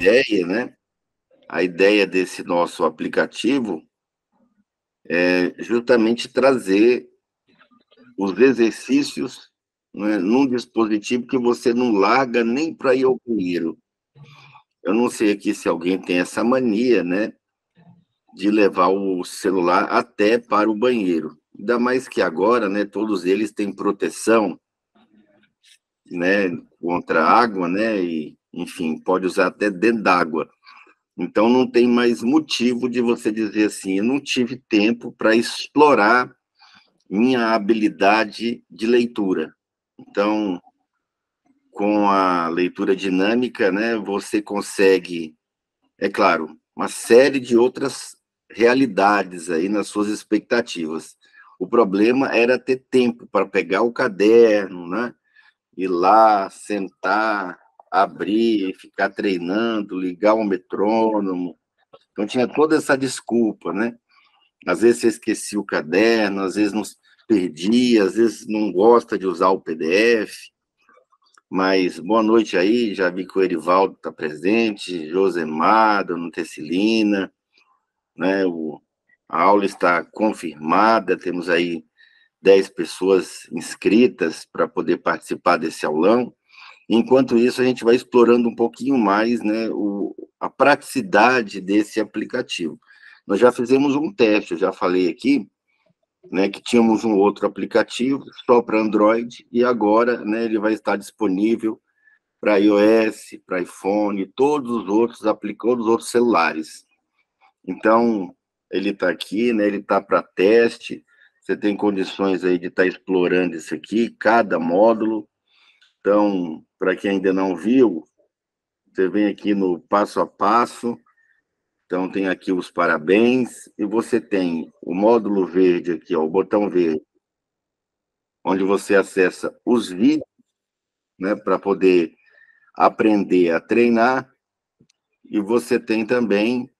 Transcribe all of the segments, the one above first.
ideia, né? A ideia desse nosso aplicativo é justamente trazer os exercícios, né, num dispositivo que você não larga nem para ir ao banheiro. Eu não sei aqui se alguém tem essa mania, né, de levar o celular até para o banheiro. Ainda mais que agora, né, todos eles têm proteção, né, contra água, né, e, enfim, pode usar até dentro d'água. Então, não tem mais motivo de você dizer assim, eu não tive tempo para explorar minha habilidade de leitura. Então, com a leitura dinâmica, né, você consegue, é claro, uma série de outras realidades aí nas suas expectativas. O problema era ter tempo para pegar o caderno, né, ir lá, sentar, abrir, ficar treinando, ligar o metrônomo. Então tinha toda essa desculpa, né? Às vezes você esquecia o caderno, às vezes não perdia, às vezes não gosta de usar o PDF. Mas boa noite aí, já vi que o Erivaldo está presente, Josemar, Dona Tessilina, né? A aula está confirmada, temos aí 10 pessoas inscritas para poder participar desse aulão. Enquanto isso, a gente vai explorando um pouquinho mais, né, a praticidade desse aplicativo. Nós já fizemos um teste, eu já falei aqui, né, que tínhamos um outro aplicativo só para Android, e agora, né, ele vai estar disponível para iOS, para iPhone, todos os outros celulares. Então, ele está aqui, né, ele está para teste, você tem condições aí de estar explorando isso aqui, cada módulo. Então, para quem ainda não viu, você vem aqui no passo a passo, então tem aqui os parabéns, e você tem o módulo verde aqui, ó, o botão verde, onde você acessa os vídeos, né, para poder aprender a treinar, e você tem também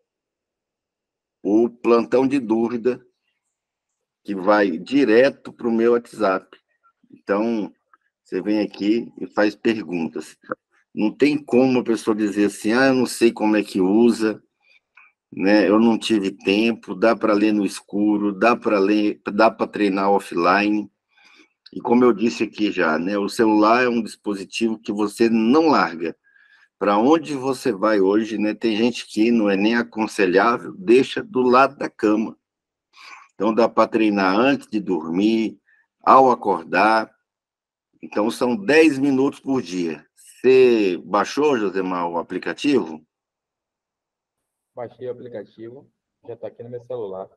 o plantão de dúvida, que vai direto para o meu WhatsApp. Então, você vem aqui e faz perguntas. Não tem como a pessoa dizer assim, eu não sei como é que usa, né? Eu não tive tempo, dá para ler no escuro, dá para ler, dá para treinar offline. E como eu disse aqui já, né? O celular é um dispositivo que você não larga. Para onde você vai hoje, né? Tem gente que não é nem aconselhável, deixa do lado da cama. Então dá para treinar antes de dormir, ao acordar. Então são 10 minutos por dia. Você baixou, Josemar, o aplicativo? Baixei o aplicativo, já está aqui no meu celular.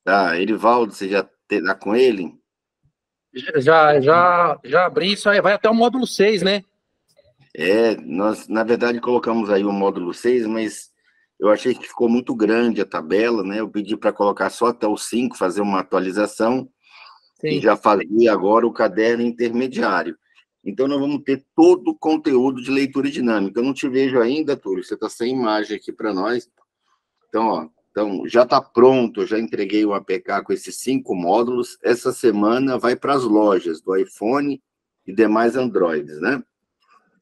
Tá, Erivaldo, você já está com ele? Já abri isso aí, vai até o módulo 6, né? Nós, na verdade, colocamos aí o módulo 6, mas eu achei que ficou muito grande a tabela, né? Eu pedi para colocar só até o 5, fazer uma atualização, Sim. e já fazia agora o caderno intermediário. Então, nós vamos ter todo o conteúdo de leitura dinâmica. Eu não te vejo ainda, Túlio, você está sem imagem aqui para nós. Então, ó, já está pronto, eu já entreguei o APK com esses 5 módulos. Essa semana vai para as lojas do iPhone e demais Androids, né?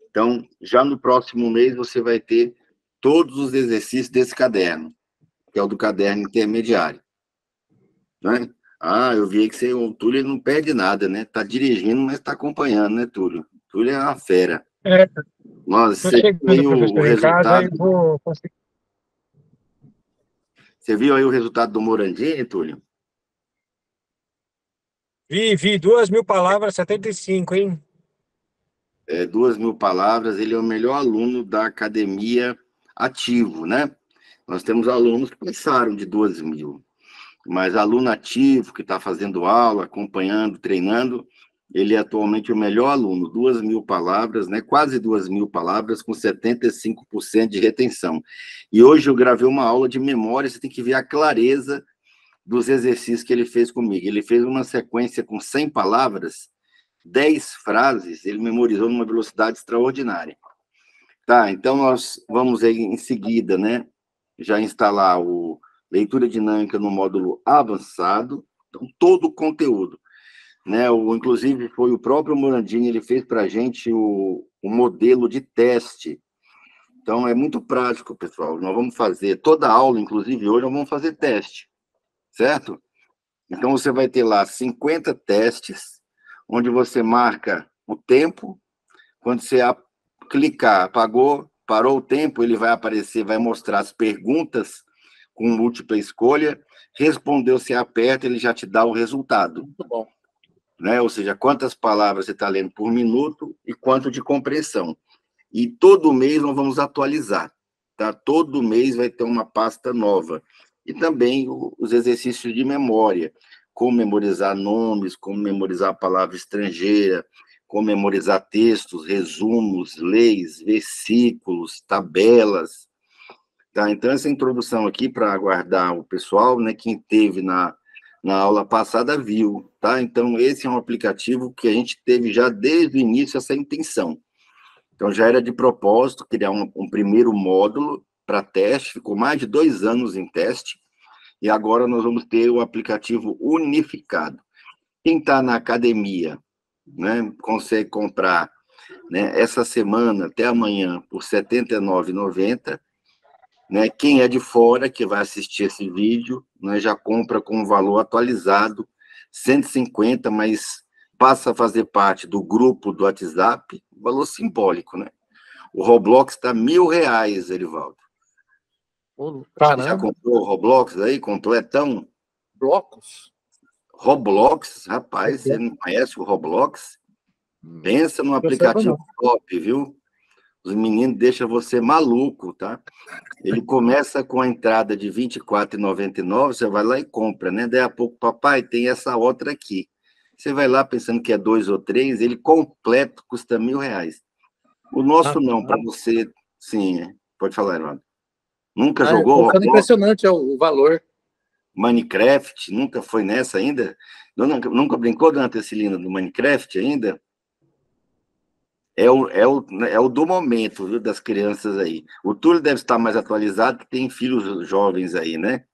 Então, já no próximo mês, você vai ter todos os exercícios desse caderno, que é o do caderno intermediário, né? Ah, eu vi que o Túlio não perde nada, né? Está dirigindo, mas está acompanhando, né, Túlio? Túlio é uma fera. Estou chegando, viu o professor, em casa e resultado? vou conseguir. Você viu aí o resultado do Morandini, Túlio? Vi 2.000 palavras, 75, hein? 2.000 palavras, ele é o melhor aluno da academia ativo, né? Nós temos alunos que passaram de 2.000, mas aluno ativo, que está fazendo aula, acompanhando, treinando, ele é atualmente o melhor aluno, 2.000 palavras, né? Quase 2.000 palavras, com 75% de retenção. E hoje eu gravei uma aula de memória, você tem que ver a clareza dos exercícios que ele fez comigo. Ele fez uma sequência com 100 palavras, 10 frases, ele memorizou numa velocidade extraordinária. Tá, então nós vamos aí em seguida, né, já instalar o leitura dinâmica no módulo avançado, então todo o conteúdo, né, inclusive foi o próprio Morandini, ele fez para a gente o modelo de teste, Então, é muito prático, pessoal. Nós vamos fazer toda a aula, inclusive hoje, nós vamos fazer teste, certo? Então, você vai ter lá 50 testes, onde você marca o tempo. Quando você clicar, apagou, parou o tempo, ele vai aparecer, vai mostrar as perguntas com múltipla escolha. Respondeu, você aperta, ele já te dá o resultado. Muito bom. Né? Ou seja, quantas palavras você está lendo por minuto e quanto de compreensão. E todo mês nós vamos atualizar. Tá? Todo mês vai ter uma pasta nova. E também os exercícios de memória, como memorizar nomes, como memorizar a palavra estrangeira, como memorizar textos, resumos, leis, versículos, tabelas. Tá? Então, essa introdução aqui, para aguardar o pessoal, né, quem teve na aula passada viu. Tá? Então, esse é um aplicativo que a gente teve já desde o início essa intenção. Então, já era de propósito criar um primeiro módulo para teste, ficou mais de 2 anos em teste, e agora nós vamos ter o aplicativo unificado. Quem está na academia, né, consegue comprar, né, essa semana até amanhã por R$ 79,90. Né, quem é de fora, que vai assistir esse vídeo, né, já compra com o valor atualizado, 150, mas passa a fazer parte do grupo do WhatsApp, valor simbólico, né? O Roblox está R$ 1.000, Erivaldo. Você já Caramba, comprou o Roblox aí, completão? blocos. Roblox, rapaz, você não conhece o Roblox? Pensa num Eu sei aplicativo top, viu? Os meninos deixam você maluco, tá? Ele começa com a entrada de R$ 24,99, você vai lá e compra, né? Daí a pouco, papai, tem essa outra aqui. Você vai lá pensando que é 2 ou 3, ele completo custa R$ 1.000. O nosso não, para você, sim, pode falar, Eduardo. Nunca jogou Tô ficando Roblox, impressionante o valor. Minecraft? Nunca foi nessa ainda? Nunca brincou, dona Tessilina, do Minecraft ainda? É o do momento, viu, das crianças aí. O Túlio deve estar mais atualizado, que tem filhos jovens aí, né?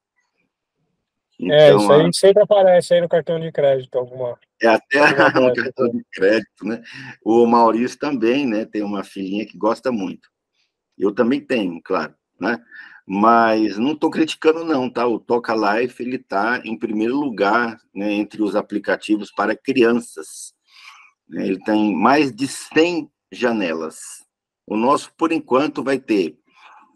Isso Então, aí sempre aparece aí no cartão de crédito, alguma é até no dessa. cartão de crédito, né? O Maurício também, né? Tem uma filhinha que gosta muito. Eu também tenho, claro, né? Mas não estou criticando, não, tá? O Toca Life, ele está em primeiro lugar, né, entre os aplicativos para crianças. Né? Ele tem mais de 100 janelas. O nosso, por enquanto, vai ter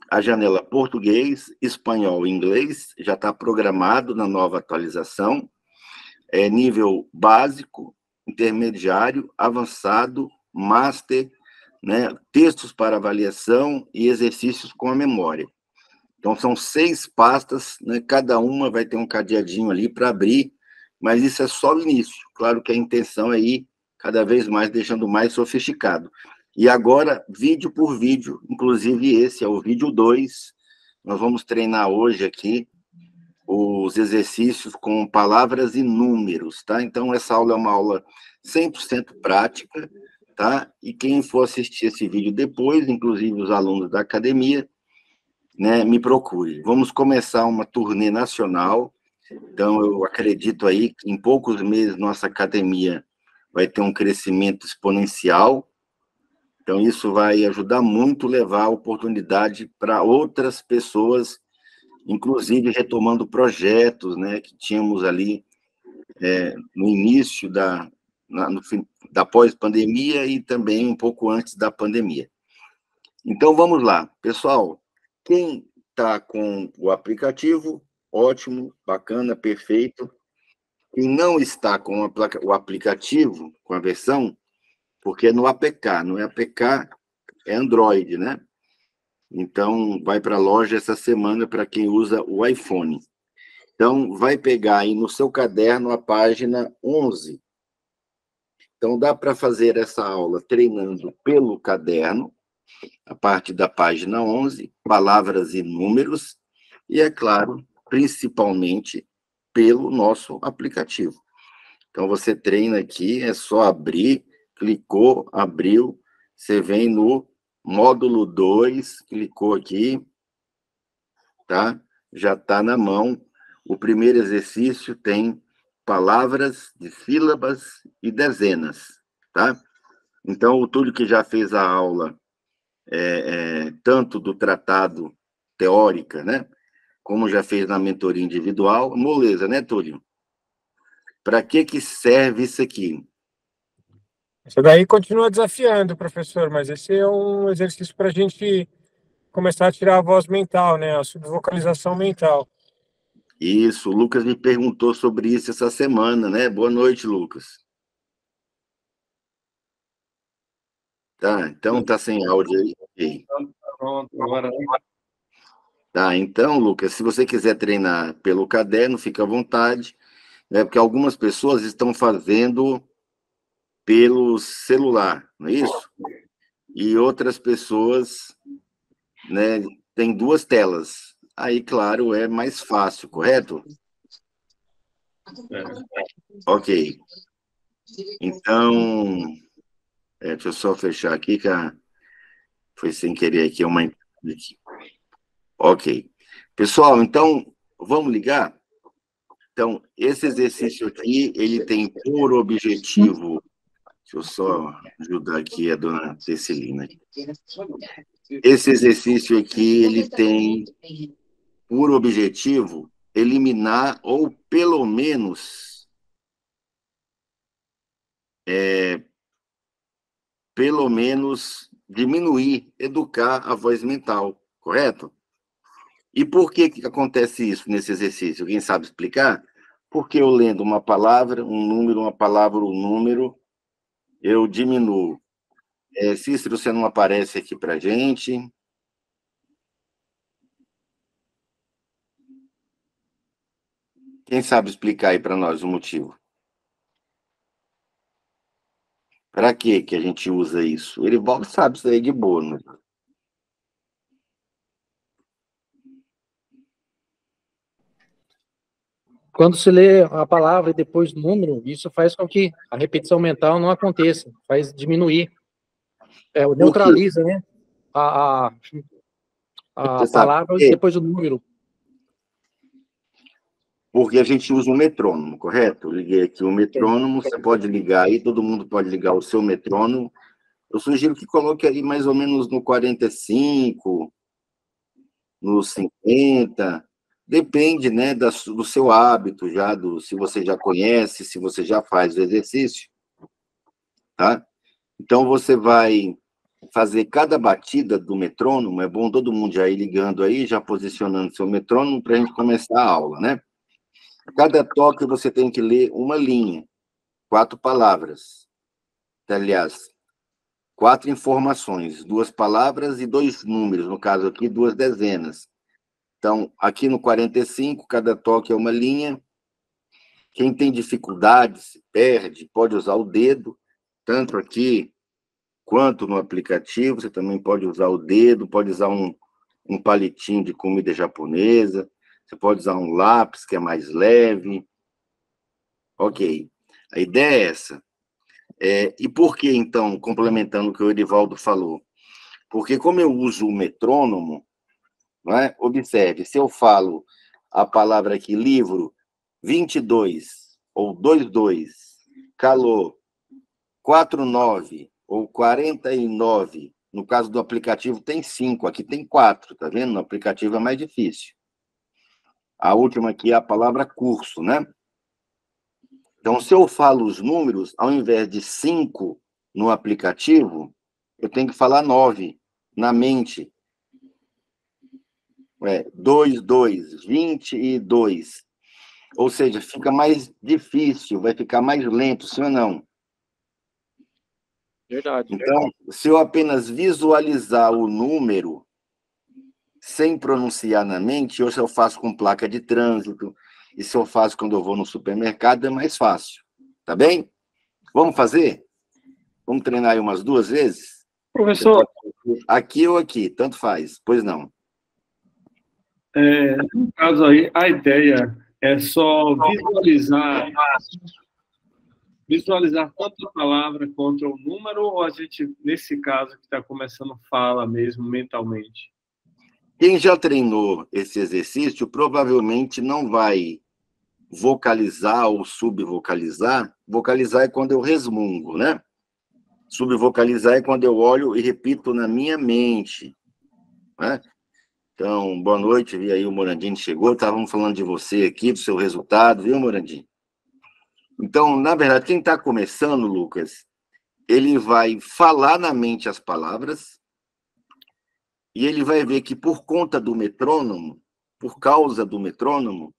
a janela português, espanhol e inglês, já está programado na nova atualização. É nível básico, intermediário, avançado, master, né, textos para avaliação e exercícios com a memória. Então, são 6 pastas, né, cada uma vai ter um cadeadinho ali para abrir, mas isso é só o início. Claro que a intenção é ir cada vez mais deixando mais sofisticado. E agora, vídeo por vídeo, inclusive esse é o vídeo 2. Nós vamos treinar hoje aqui os exercícios com palavras e números, tá? Então, essa aula é uma aula 100% prática, tá? E quem for assistir esse vídeo depois, inclusive os alunos da academia, né, me procure. Vamos começar uma turnê nacional, então eu acredito aí que em poucos meses nossa academia vai ter um crescimento exponencial, então isso vai ajudar muito a levar a oportunidade para outras pessoas, inclusive retomando projetos, né, que tínhamos ali no início da pós-pandemia e também um pouco antes da pandemia. Então, vamos lá. Pessoal, quem está com o aplicativo, ótimo, bacana, perfeito. Quem não está com o aplicativo, com a versão, porque é no APK, não é APK, é Android, né? Então, vai para a loja essa semana para quem usa o iPhone. Então, vai pegar aí no seu caderno a página 11. Então, dá para fazer essa aula treinando pelo caderno, a parte da página 11, palavras e números, e, é claro, principalmente pelo nosso aplicativo. Então, você treina aqui, é só abrir, clicou, abriu, você vem no módulo 2, clicou aqui, tá? Já está na mão. O primeiro exercício tem palavras de sílabas e dezenas, tá? Então, o Túlio que já fez a aula tanto do tratado teórica, né? Como já fez na mentoria individual. Moleza, né, Túlio? Para que serve isso aqui? Isso daí continua desafiando, professor, mas esse é um exercício para a gente começar a tirar a voz mental, né? A subvocalização mental. Isso, o Lucas me perguntou sobre isso essa semana, né? Boa noite, Lucas. Tá, então tá sem áudio aí. Ok. Pronto, agora. Tá, então, Lucas, se você quiser treinar pelo caderno, fica à vontade, né? Porque algumas pessoas estão fazendo pelo celular, não é isso? E outras pessoas, né, têm duas telas. Aí, claro, é mais fácil, correto? Ok. Então, deixa eu só fechar aqui, que foi sem querer aqui uma. Ok. Pessoal, então, vamos ligar? Então, esse exercício aqui, ele tem por objetivo. Deixa eu só ajudar aqui a dona Tesselina. Esse exercício aqui, ele tem por objetivo eliminar ou pelo menos diminuir, educar a voz mental, correto? E por que acontece isso nesse exercício? Alguém sabe explicar? Porque eu lendo uma palavra, um número, uma palavra, um número, eu diminuo. Cícero, você não aparece aqui para a gente. Quem sabe explicar aí para nós o motivo? Para que a gente usa isso? O Erivaldo sabe isso aí de boa, né? Quando se lê a palavra e depois o número, isso faz com que a repetição mental não aconteça, faz diminuir. Neutraliza, né? A Você sabe por palavra e quê? depois o número. Porque a gente usa um metrônomo, correto? Eu liguei aqui o metrônomo, você pode ligar aí, todo mundo pode ligar o seu metrônomo. Eu sugiro que coloque aí mais ou menos no 45, no 50, depende, né, do seu hábito já, se você já conhece, se você já faz o exercício, tá? Então, você vai fazer cada batida do metrônomo, é bom todo mundo já ir ligando aí, já posicionando seu metrônomo para a gente começar a aula, né? Cada toque você tem que ler uma linha, 4 palavras. Aliás, 4 informações, 2 palavras e 2 números, no caso aqui, 2 dezenas. Então, aqui no 45, cada toque é uma linha. Quem tem dificuldade, se perde, pode usar o dedo, tanto aqui quanto no aplicativo. Você também pode usar o dedo, pode usar um palitinho de comida japonesa, você pode usar um lápis, que é mais leve. Ok. A ideia é essa. E por que, então, complementando o que o Erivaldo falou? Porque como eu uso o metrônomo, não é? Observe, se eu falo a palavra aqui, livro, 22, ou 22, calor, 49, ou 49, no caso do aplicativo tem 5, aqui tem 4, tá vendo? No aplicativo é mais difícil. A última aqui é a palavra curso, né? Então, se eu falo os números, ao invés de 5 no aplicativo, eu tenho que falar 9 na mente. 2, 2, 22. Ou seja, fica mais difícil, vai ficar mais lento, sim ou não? Verdade. Então, se eu apenas visualizar o número, sem pronunciar na mente, ou se eu faço com placa de trânsito, e se eu faço quando eu vou no supermercado, é mais fácil. Tá bem? Vamos fazer? Vamos treinar aí umas 2 vezes? Professor, Aqui ou aqui, tanto faz. Pois não. no caso aí, a ideia é só visualizar tanto a palavra quanto o número, ou a gente, nesse caso que está começando, fala mesmo mentalmente? Quem já treinou esse exercício provavelmente não vai vocalizar ou subvocalizar. Vocalizar é quando eu resmungo, né? Subvocalizar é quando eu olho e repito na minha mente, né? Então, boa noite, vi aí o Morandini chegou, estávamos falando de você aqui, do seu resultado, viu, Morandini? Então, na verdade, quem está começando, Lucas, ele vai falar na mente as palavras e ele vai ver que por conta do metrônomo, por causa do metrônomo,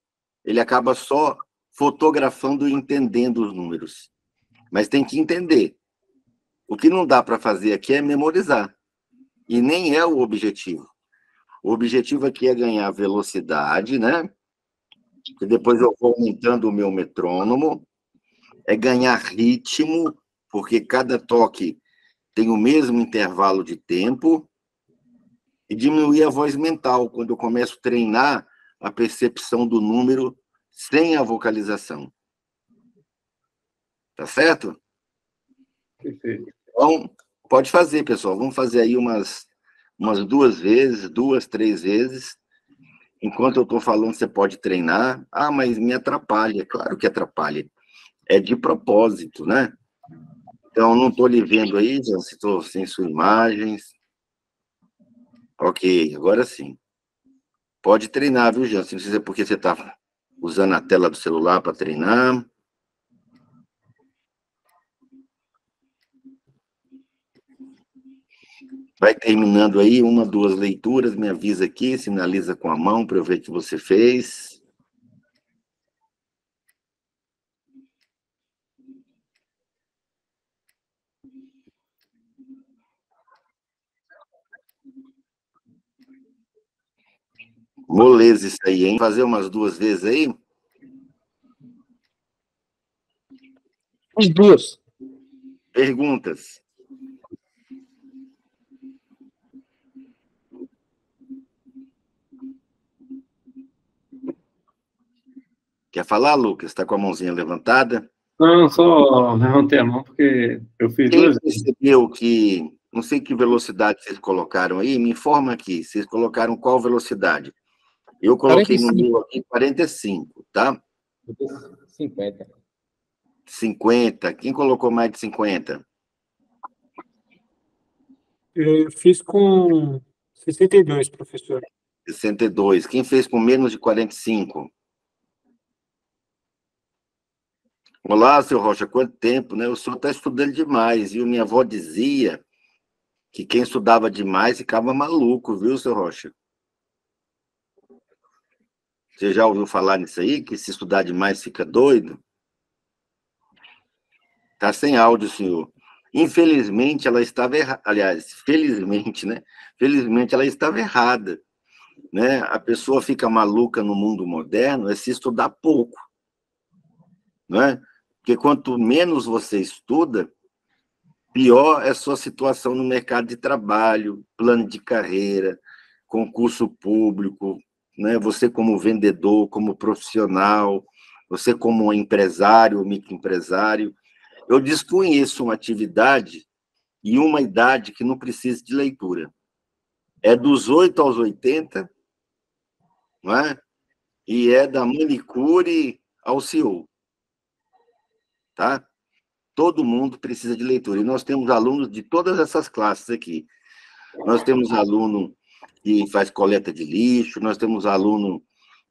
ele acaba só fotografando e entendendo os números. Mas tem que entender. O que não dá para fazer aqui é memorizar. E nem é o objetivo. O objetivo aqui é ganhar velocidade, né? E depois eu vou aumentando o meu metrônomo. É ganhar ritmo, porque cada toque tem o mesmo intervalo de tempo. E diminuir a voz mental, quando eu começo a treinar a percepção do número sem a vocalização. Tá certo? Perfeito. Então, pode fazer, pessoal. Vamos fazer aí umas 2 vezes, 2, 3 vezes. Enquanto eu estou falando, você pode treinar. Ah, mas me atrapalha. Claro que atrapalha. É de propósito, né? Então, não estou lhe vendo aí, já estou sem suas imagens. Ok, agora sim. Pode treinar, viu, Jean? Não sei se é porque você está usando a tela do celular para treinar. Vai terminando aí 1, 2 leituras, me avisa aqui, sinaliza com a mão para eu ver que você fez. Moleza isso aí, hein? Fazer umas 2 vezes aí? As duas. Perguntas. Quer falar, Lucas? Está com a mãozinha levantada? Não, só levantei a mão porque eu fiz Quem 2 vezes. percebeu que... Não sei que velocidade vocês colocaram aí, me informa aqui. Vocês colocaram qual velocidade? Eu coloquei no 45. meu aqui 45, tá? 50. 50. Quem colocou mais de 50? Eu fiz com 62, professor. 62. Quem fez com menos de 45? Olá, seu Rocha, quanto tempo, né? O senhor está estudando demais, viu? Minha avó dizia que quem estudava demais ficava maluco, viu, seu Rocha? Você já ouviu falar nisso aí? Que se estudar demais fica doido? Tá sem áudio, senhor. Infelizmente, ela estava errada. Aliás, felizmente, né? Felizmente, ela estava errada, né? A pessoa fica maluca no mundo moderno é se estudar pouco, né? Porque quanto menos você estuda, pior é a sua situação no mercado de trabalho, plano de carreira, concurso público, né? Você como vendedor, como profissional, você como empresário, microempresário. Eu desconheço uma atividade e uma idade que não precisa de leitura. É dos 8 aos 80, não é? E é da manicure ao CEO, tá? Todo mundo precisa de leitura. E nós temos alunos de todas essas classes aqui. Nós temos aluno que faz coleta de lixo, nós temos aluno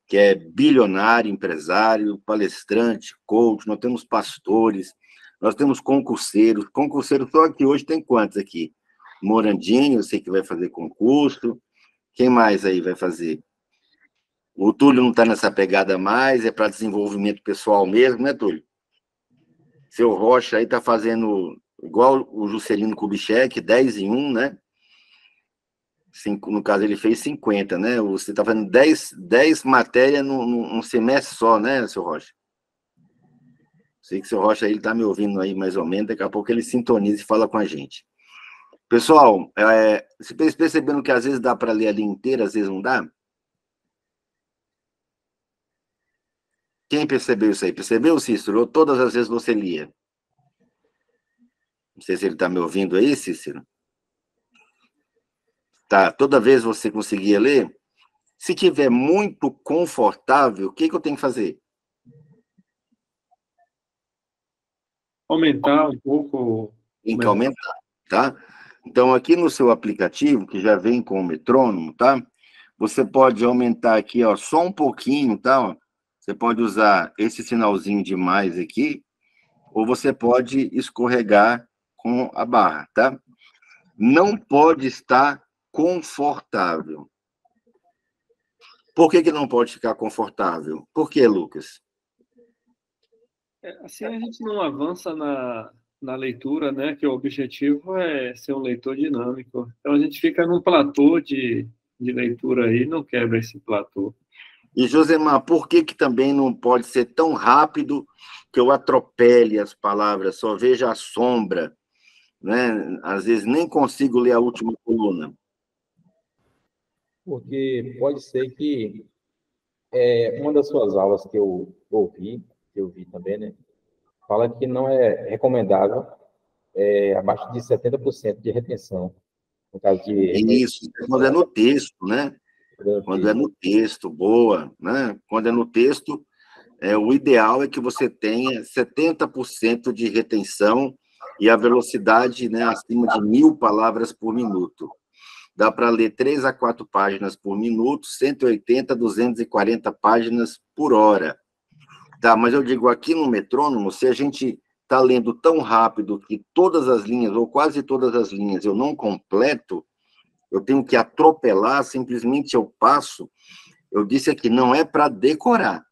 que é bilionário, empresário, palestrante, coach, nós temos pastores, nós temos concurseiros. Concurseiros só aqui hoje tem quantos aqui? Morandinho, eu sei que vai fazer concurso. Quem mais aí vai fazer? O Túlio não está nessa pegada mais, é para desenvolvimento pessoal mesmo, né, Túlio? Seu Rocha aí está fazendo igual o Juscelino Kubitschek, 10 em 1, né? No caso, ele fez 50, né? Você está fazendo 10 matérias num semestre só, né, seu Rocha? Sei que o seu Rocha está me ouvindo aí mais ou menos, daqui a pouco ele sintoniza e fala com a gente. Pessoal, vocês percebendo que às vezes dá para ler ali inteira, às vezes não dá? Quem percebeu isso aí? Percebeu, Cícero? Ou todas as vezes você lia? Não sei se ele está me ouvindo aí, Cícero. Tá, toda vez você conseguia ler? Se tiver muito confortável, o que eu tenho que fazer? Aumentar um pouco. Tem que aumentar, tá? Então, aqui no seu aplicativo, que já vem com o metrônomo, tá? Você pode aumentar aqui, ó, só um pouquinho, tá? Ó. Você pode usar esse sinalzinho de mais aqui, ou você pode escorregar com a barra, tá? Não pode estar confortável. Por que não pode ficar confortável? Por quê, Lucas? Assim a gente não avança na leitura, né? Que o objetivo é ser um leitor dinâmico. Então a gente fica num platô de leitura aí, não quebra esse platô. E, Josemar, por que também não pode ser tão rápido que eu atropele as palavras, só veja a sombra, né? Às vezes nem consigo ler a última coluna. Porque pode ser que uma das suas aulas que eu ouvi, que eu vi também, né, fala que não é recomendável abaixo de 70% de retenção, no caso de Isso, quando é no texto, né? Quando é no texto, boa, né? Quando é no texto, o ideal é que você tenha 70% de retenção e a velocidade, né, acima de 1.000 palavras por minuto. Dá para ler 3 a 4 páginas por minuto, 180 a 240 páginas por hora. Tá, mas eu digo, aqui no metrônomo, se a gente está lendo tão rápido que todas as linhas, ou quase todas as linhas, eu não completo, eu tenho que atropelar, simplesmente eu passo. Eu disse aqui, não é para decorar.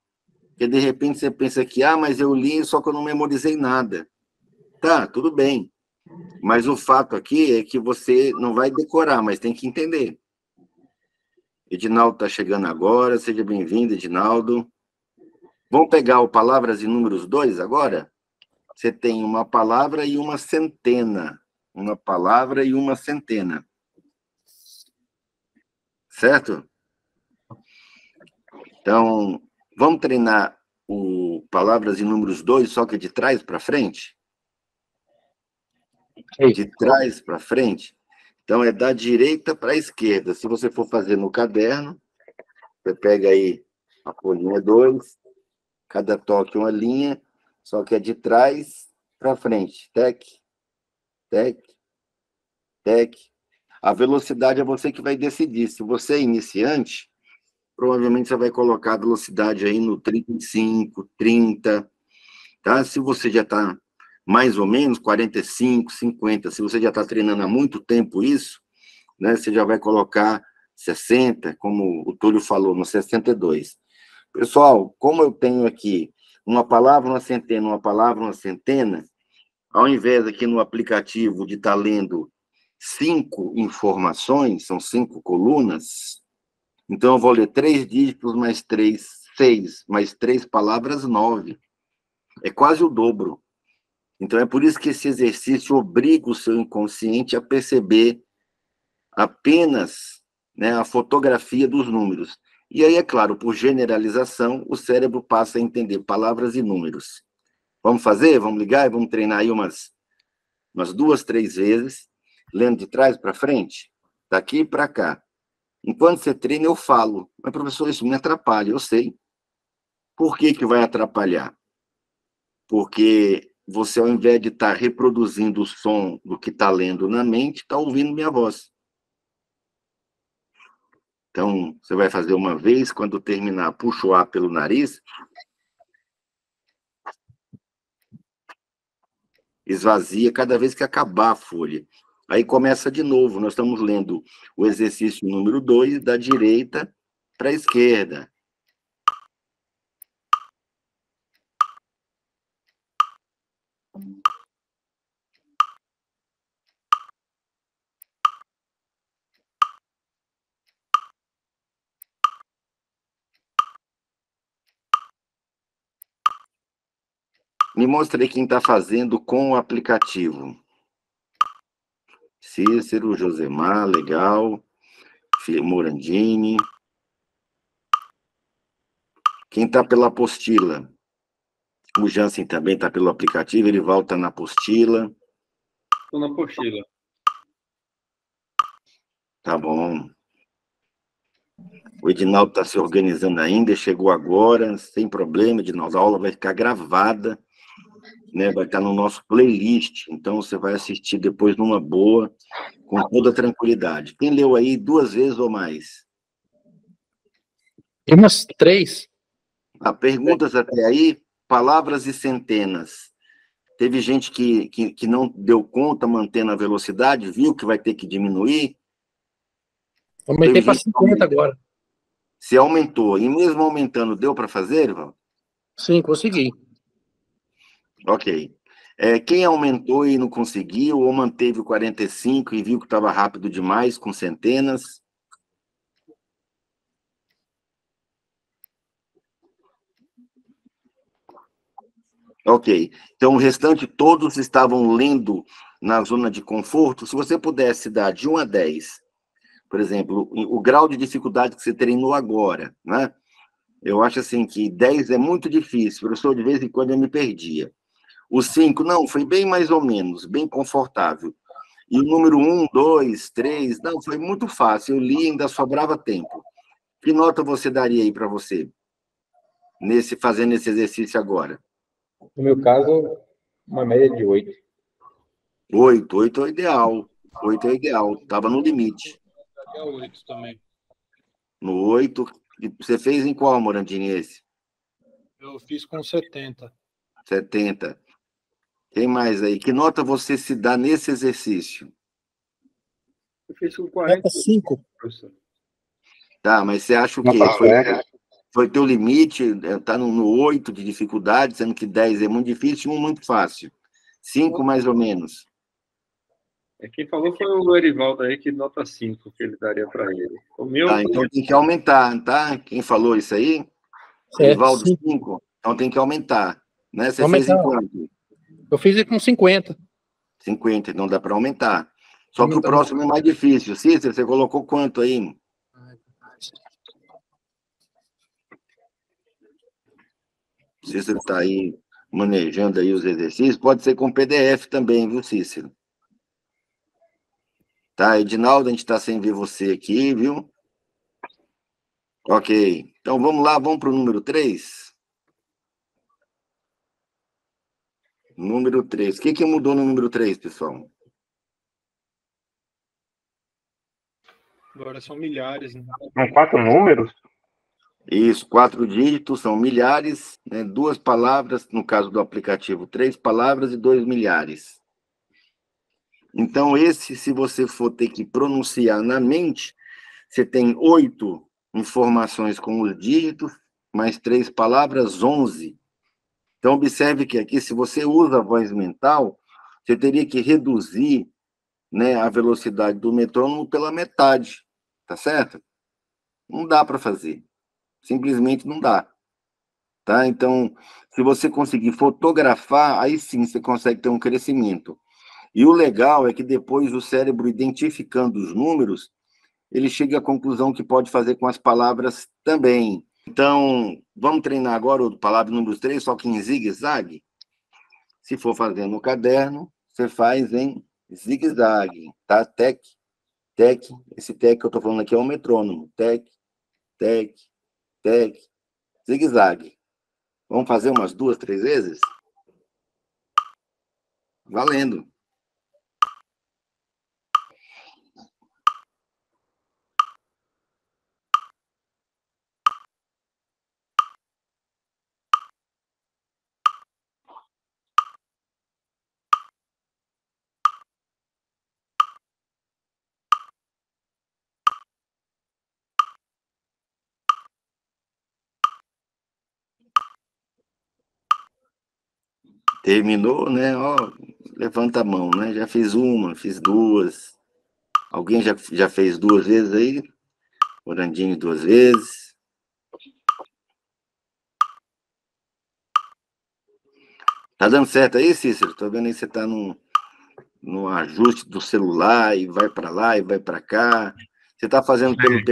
Porque, de repente, você pensa que, mas eu li, só que eu não memorizei nada. Tá, tudo bem. Mas o fato aqui é que você não vai decorar, mas tem que entender. Edinaldo está chegando agora, seja bem-vindo, Edinaldo. Vamos pegar o Palavras e Números 2 agora? Você tem uma palavra e uma centena. Uma palavra e uma centena. Certo? Então, vamos treinar o Palavras e Números 2, só que de trás para frente? De trás para frente? Então, é da direita para a esquerda. Se você for fazer no caderno, você pega aí a folhinha 2, cada toque uma linha, só que é de trás para frente. Tec, tec, tec. A velocidade é você que vai decidir. Se você é iniciante, provavelmente você vai colocar a velocidade aí no 35, 30, tá? Se você já está mais ou menos 45, 50, se você já está treinando há muito tempo isso, né, você já vai colocar 60, como o Túlio falou, no 62. Pessoal, como eu tenho aqui uma palavra, uma centena, uma palavra, uma centena, ao invés aqui no aplicativo de estar lendo 5 informações, são 5 colunas, então eu vou ler 3 dígitos mais 3, 6, mais 3 palavras, 9. É quase o dobro. Então é por isso que esse exercício obriga o seu inconsciente a perceber apenas, né, a fotografia dos números. E aí, é claro, por generalização, o cérebro passa a entender palavras e números. Vamos fazer? Vamos ligar e vamos treinar aí umas 2, 3 vezes, lendo de trás para frente, daqui para cá. Enquanto você treina, eu falo. Mas, professor, isso me atrapalha, eu sei. Por que vai atrapalhar? Porque você, ao invés de estar reproduzindo o som do que está lendo na mente, está ouvindo minha voz. Então, você vai fazer uma vez, quando terminar, puxa o ar pelo nariz, esvazia cada vez que acabar a folha. Aí começa de novo, nós estamos lendo o exercício número 2, da direita para a esquerda. Me mostra aí quem está fazendo com o aplicativo. Cícero, Josemar, legal. Morandini. Quem está pela apostila? O Jansen também está pelo aplicativo, ele volta na apostila. Estou na apostila. Tá bom. O Edinaldo está se organizando ainda, chegou agora, sem problema, Edinaldo. A aula vai ficar gravada. né? Vai estar no nosso playlist, então você vai assistir depois numa boa, com toda tranquilidade. Quem leu aí 2 vezes ou mais? Tem umas 3. Perguntas até aí, palavras e centenas. Teve gente que não deu conta mantendo a velocidade, viu que vai ter que diminuir. Aumentei para 50 agora. Se aumentou, e mesmo aumentando, deu para fazer, Ivan? Sim, consegui. Ok. Quem aumentou e não conseguiu, ou manteve o 45 e viu que estava rápido demais, com centenas? Ok. Então, o restante, todos estavam lendo na zona de conforto. Se você pudesse dar de 1 a 10, por exemplo, o grau de dificuldade que você treinou agora, né? Eu acho assim que 10 é muito difícil. Professor, de vez em quando eu me perdia. O 5, não, foi bem mais ou menos, bem confortável. E o número 1, 2, 3, não, foi muito fácil. Eu li e ainda sobrava tempo. Que nota você daria aí para você, fazendo esse exercício agora? No meu caso, uma média de 8. 8 é o ideal. 8 é o ideal. Estava no limite. É 8 também. No 8. E você fez em qual, Morandini, esse? Eu fiz com 70. 70. Tem mais aí? Que nota você se dá nesse exercício? Eu fiz com 40. 5. Professor. Tá, mas você acha o quê? Foi teu limite? Está no 8 de dificuldade, sendo que 10 é muito difícil e 1 muito fácil. 5 mais ou menos. Quem falou foi o Erivaldo aí, que nota 5 que ele daria para ele. O meu. Então tem que aumentar, tá? Quem falou isso aí? Erivaldo 5. Então tem que aumentar. Né? Você fez em quanto? Eu fiz com 50. 50, então dá para aumentar. Só que o próximo é mais difícil. Cícero, você colocou quanto aí? Cícero está aí manejando aí os exercícios. Pode ser com PDF também, viu, Cícero? Tá, Edinaldo, a gente está sem ver você aqui, viu? Ok. Então vamos lá, vamos para o número 3. Número 3. O que mudou no número 3, pessoal? Agora são milhares, né? São 4 números? Isso, 4 dígitos, são milhares, né? 2 palavras, no caso do aplicativo, 3 palavras e 2 milhares. Então, se você for ter que pronunciar na mente, você tem 8 informações com os dígitos, mais 3 palavras, 11. Então, observe que aqui, se você usa a voz mental, você teria que reduzir, né, a velocidade do metrônomo pela metade, tá certo? Não dá para fazer. Simplesmente não dá. Tá? Então, se você conseguir fotografar, aí sim você consegue ter um crescimento. E o legal é que depois o cérebro, identificando os números, ele chega à conclusão que pode fazer com as palavras também. Então, vamos treinar agora o palavra número 3, só que em zigue-zague? Se for fazer no caderno, você faz em zigue-zague, tá? Tec, tec. Esse tec que eu estou falando aqui é o metrônomo. Tec, tec, tec, zigue-zague. Vamos fazer umas 2, 3 vezes? Valendo. Terminou, né? Ó, levanta a mão, né? Já fiz uma, fiz 2. Alguém já fez 2 vezes aí? Orandini 2 vezes. Tá dando certo aí, Cícero? Tô vendo aí que você tá no ajuste do celular e vai para lá e vai para cá. Você tá fazendo pelo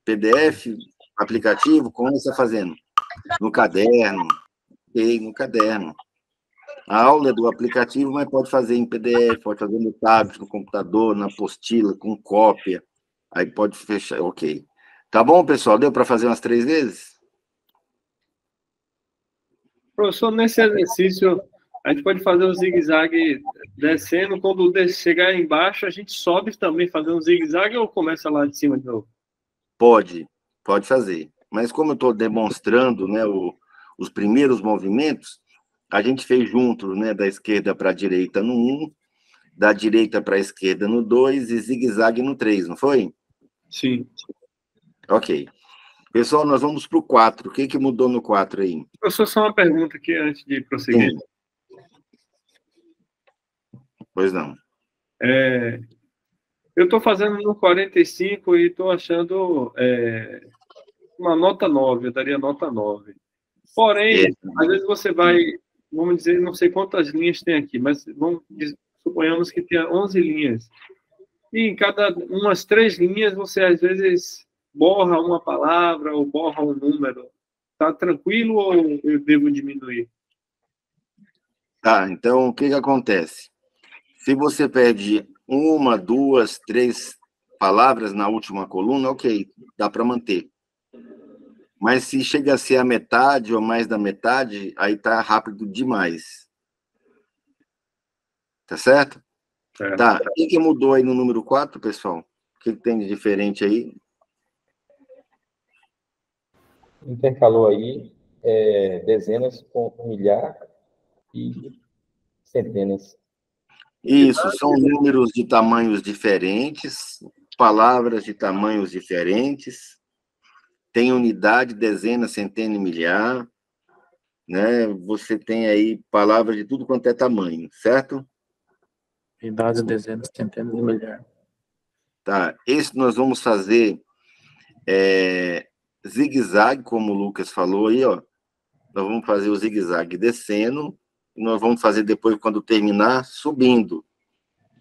PDF, aplicativo? Como você está fazendo? No caderno. No caderno. A aula é do aplicativo, mas pode fazer em PDF, pode fazer no tablet, no computador, na apostila, com cópia. Aí pode fechar, ok. Tá bom, pessoal? Deu para fazer umas 3 vezes? Professor, nesse exercício, A gente pode fazer um zigue-zague descendo, quando chegar embaixo, a gente sobe também, fazer um zigue-zague ou começa lá de cima de novo? Pode fazer. Mas como eu estou demonstrando, né, os primeiros movimentos, a gente fez juntos, né, da esquerda para a direita no 1, da direita para a esquerda no 2 e zigue-zague no 3, não foi? Sim. Ok. Pessoal, nós vamos para o 4. O que mudou no 4 aí? Professor, só uma pergunta aqui antes de prosseguir. Sim. Pois não. Eu estou fazendo no 45 e estou achando uma nota 9, eu daria nota 9. Porém, às vezes você vai, vamos dizer, não sei quantas linhas tem aqui, mas suponhamos que tenha 11 linhas. E em cada umas 3 linhas, você às vezes borra uma palavra ou borra um número. Tá tranquilo ou eu devo diminuir? Tá, então o que acontece? Se você perde 1, 2, 3 palavras na última coluna, ok, dá para manter. Mas se chega a ser a metade ou mais da metade, aí tá rápido demais. Tá certo? Tá. O que mudou aí no número 4, pessoal? O que tem de diferente aí? Intercalou aí dezenas com milhar e centenas. Isso, são números de tamanhos diferentes, palavras de tamanhos diferentes, tem unidade, dezena, centena e milhar, né? Você tem aí palavras de tudo quanto é tamanho, certo? Unidades, dezenas, centenas e milhares. Tá, esse nós vamos fazer zigue-zague, como o Lucas falou aí, ó. Nós vamos fazer o zigue-zague descendo, e nós vamos fazer depois, quando terminar, subindo.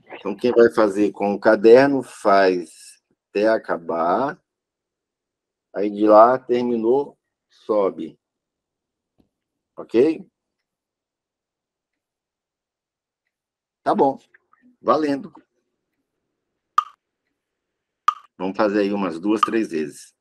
Então, quem vai fazer com o caderno, faz até acabar. Aí, de lá, terminou, sobe. Ok? Tá bom. Valendo. Vamos fazer aí umas 2, 3 vezes.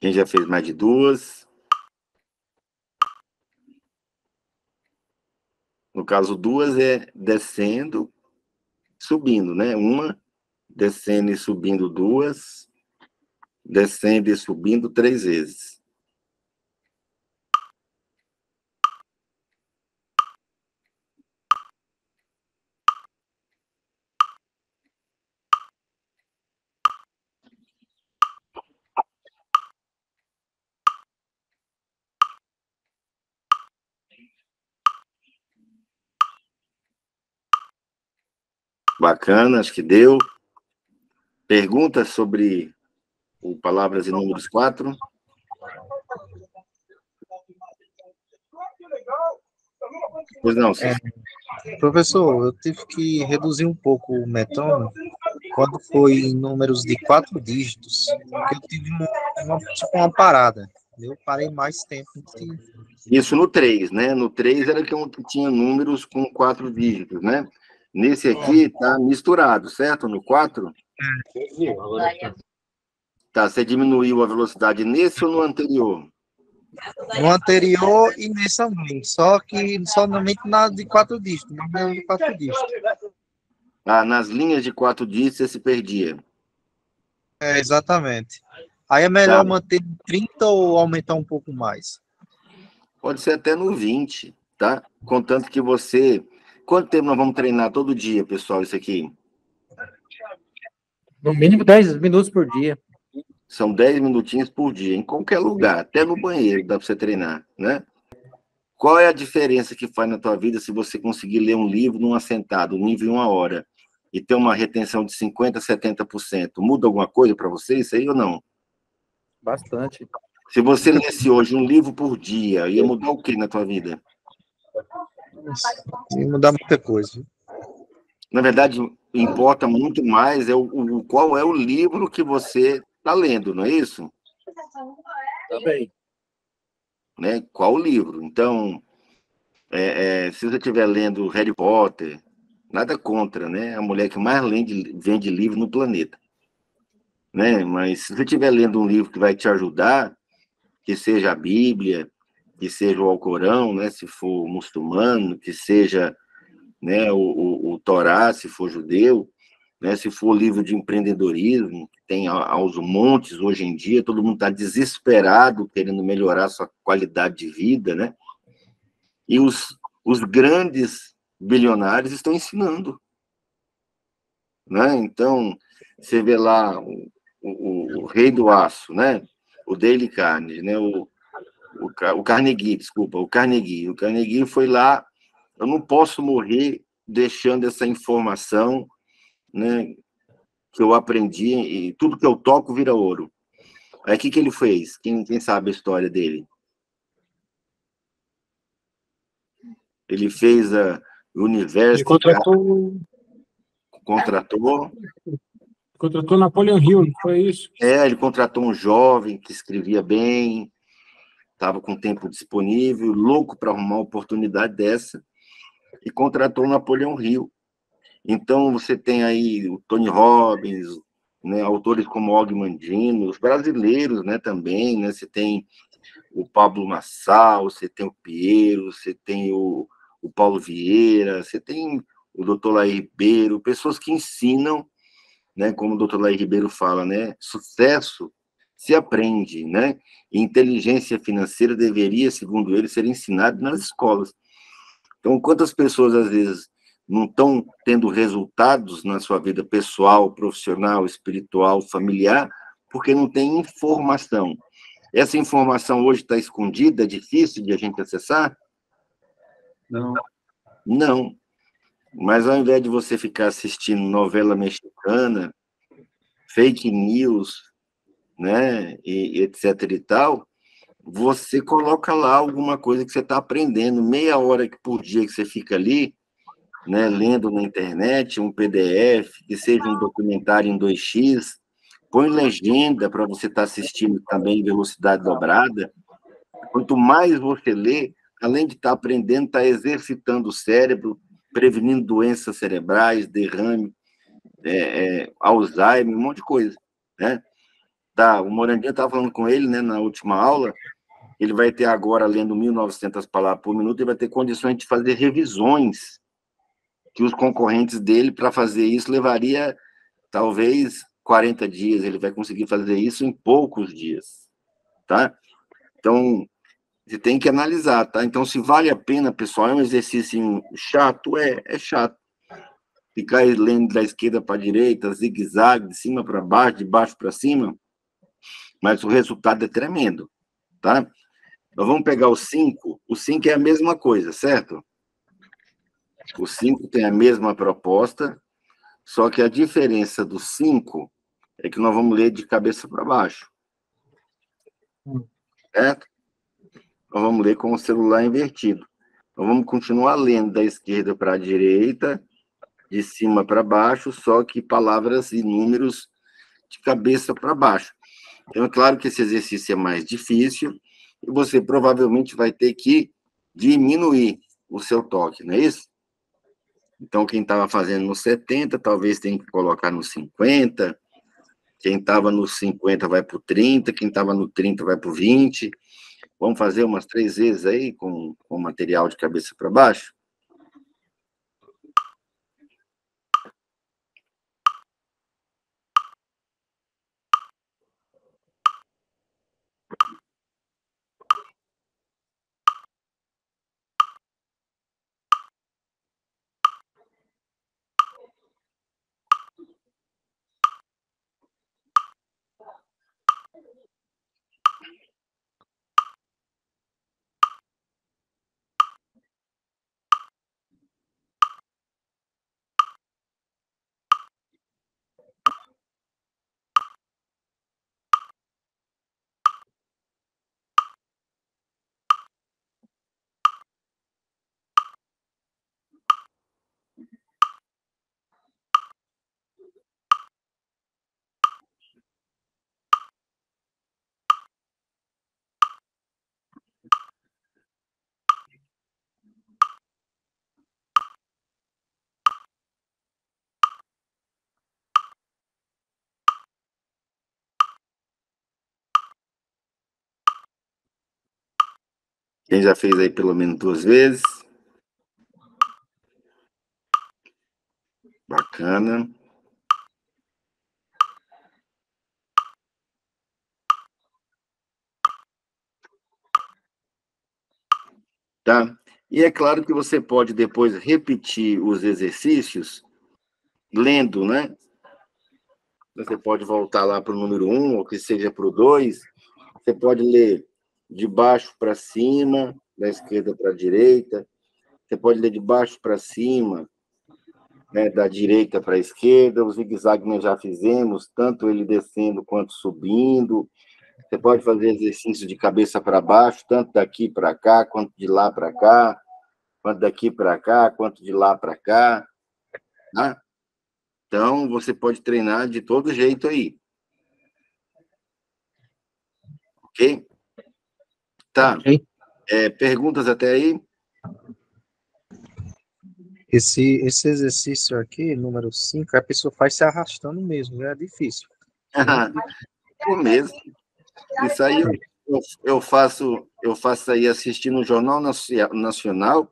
Quem já fez mais de 2? No caso, 2 é descendo, subindo, né? 1, descendo e subindo 2, descendo e subindo 3 vezes. Bacana, acho que deu. Perguntas sobre o Palavras e Números 4? Pois não, Cícero. Professor, eu tive que reduzir um pouco o metônomo quando foi em números de 4 dígitos, porque eu tive uma parada. Eu parei mais tempo. Isso no 3, né? No 3 era que tinha números com 4 dígitos, né? Nesse aqui está misturado, certo? No 4? Tá, você diminuiu a velocidade nesse ou no anterior? No anterior e nesse também, só que somente na de 4 dígitos, não de 4 dígitos. Ah, nas linhas de 4 dígitos você se perdia. Exatamente. Aí é melhor manter 30 ou aumentar um pouco mais? Pode ser até no 20, tá? Contanto que você... Quanto tempo nós vamos treinar todo dia, pessoal, isso aqui? No mínimo 10 minutos por dia. São 10 minutinhos por dia, em qualquer lugar, até no banheiro dá para você treinar, né? Qual é a diferença que faz na tua vida se você conseguir ler um livro numa sentada, um livro em 1 hora, e ter uma retenção de 50%, 70%? Muda alguma coisa para você isso aí ou não? Bastante. Se você lesse hoje um livro por dia, ia mudar o que na tua vida? Ia mudar muita coisa. Na verdade, importa muito mais qual é o livro que você está lendo, não é isso? Também. Né? Qual o livro? Então, se você estiver lendo Harry Potter, nada contra, né? A mulher que mais vende livro no planeta. Né? Mas se você estiver lendo um livro que vai te ajudar, que seja a Bíblia, que seja o Alcorão, né? Se for muçulmano, que seja, né, o Torá, se for judeu, né? Se for livro de empreendedorismo, que tem aos montes hoje em dia, todo mundo está desesperado querendo melhorar sua qualidade de vida, né? E os grandes bilionários estão ensinando, né? Então, você vê lá o rei do aço, né? O Dale Carnegie, né? O Carnegie, desculpa, o Carnegie. O Carnegie foi lá, eu não posso morrer deixando essa informação, né, que eu aprendi, e tudo que eu toco vira ouro. Aí o que ele fez? Quem sabe a história dele? Ele fez o Ele universo, contratou. contratou Napoleon Hill, não foi isso? Ele contratou um jovem que escrevia bem, estava com tempo disponível, louco para arrumar uma oportunidade dessa, e contratou o Napoleão Hill. Então, você tem aí o Tony Robbins, né, autores como Og Mandino, os brasileiros, né, também, né, você tem o Pablo Marçal, você tem o Piero, você tem o Paulo Vieira, você tem o Dr. Laí Ribeiro, pessoas que ensinam, né, como o Dr. Laí Ribeiro fala, né, sucesso se aprende, né, e inteligência financeira deveria, segundo ele, ser ensinada nas escolas. Então, quantas pessoas, às vezes, não estão tendo resultados na sua vida pessoal, profissional, espiritual, familiar, porque não tem informação. Essa informação hoje está escondida, é difícil de a gente acessar? Não. Não. Mas ao invés de você ficar assistindo novela mexicana, fake news, né, e etc e tal, você coloca lá alguma coisa que você está aprendendo, meia hora por dia que você fica ali, né, lendo na internet, um PDF, que seja um documentário em 2x, põe legenda para você estar assistindo também em velocidade dobrada. Quanto mais você lê, além de estar aprendendo, está exercitando o cérebro, prevenindo doenças cerebrais, derrame, Alzheimer, um monte de coisa, né? Tá, o Morandinho estava falando com ele, né, na última aula. Ele vai ter agora, lendo 1.900 palavras por minuto, ele vai ter condições de fazer revisões que os concorrentes dele, para fazer isso, levaria talvez 40 dias. Ele vai conseguir fazer isso em poucos dias, tá? Então, você tem que analisar, tá? Então, se vale a pena, pessoal, é um exercício chato? É chato. Ficar lendo da esquerda para a direita, zigue-zague, de cima para baixo, de baixo para cima, mas o resultado é tremendo, tá? Nós vamos pegar o 5. O 5 é a mesma coisa, certo? O 5 tem a mesma proposta, só que a diferença do 5 é que nós vamos ler de cabeça para baixo. Certo? Nós vamos ler com o celular invertido. Nós vamos continuar lendo da esquerda para a direita, de cima para baixo, só que palavras e números de cabeça para baixo. Então, é claro que esse exercício é mais difícil e você provavelmente vai ter que diminuir o seu toque, não é isso? Então, quem estava fazendo no 70, talvez tenha que colocar no 50. Quem estava no 50 vai para o 30, quem estava no 30 vai para o 20. Vamos fazer umas 3 vezes aí com material de cabeça para baixo? Quem já fez aí pelo menos 2 vezes? Bacana. Tá? E é claro que você pode depois repetir os exercícios lendo, né? Você pode voltar lá para o número 1, ou que seja para o 2. Você pode ler de baixo para cima, da esquerda para a direita. Você pode ler de baixo para cima, né, da direita para a esquerda. O zigue-zague nós já fizemos, tanto ele descendo quanto subindo. Você pode fazer exercício de cabeça para baixo, tanto daqui para cá, quanto de lá para cá, quanto daqui para cá, quanto de lá para cá. Né? Então, você pode treinar de todo jeito aí. Ok? Tá. Ok. Perguntas até aí? Esse exercício aqui, número 5, a pessoa faz se arrastando mesmo, é difícil. Por mesmo. Isso aí eu faço aí assistindo o Jornal Nacional,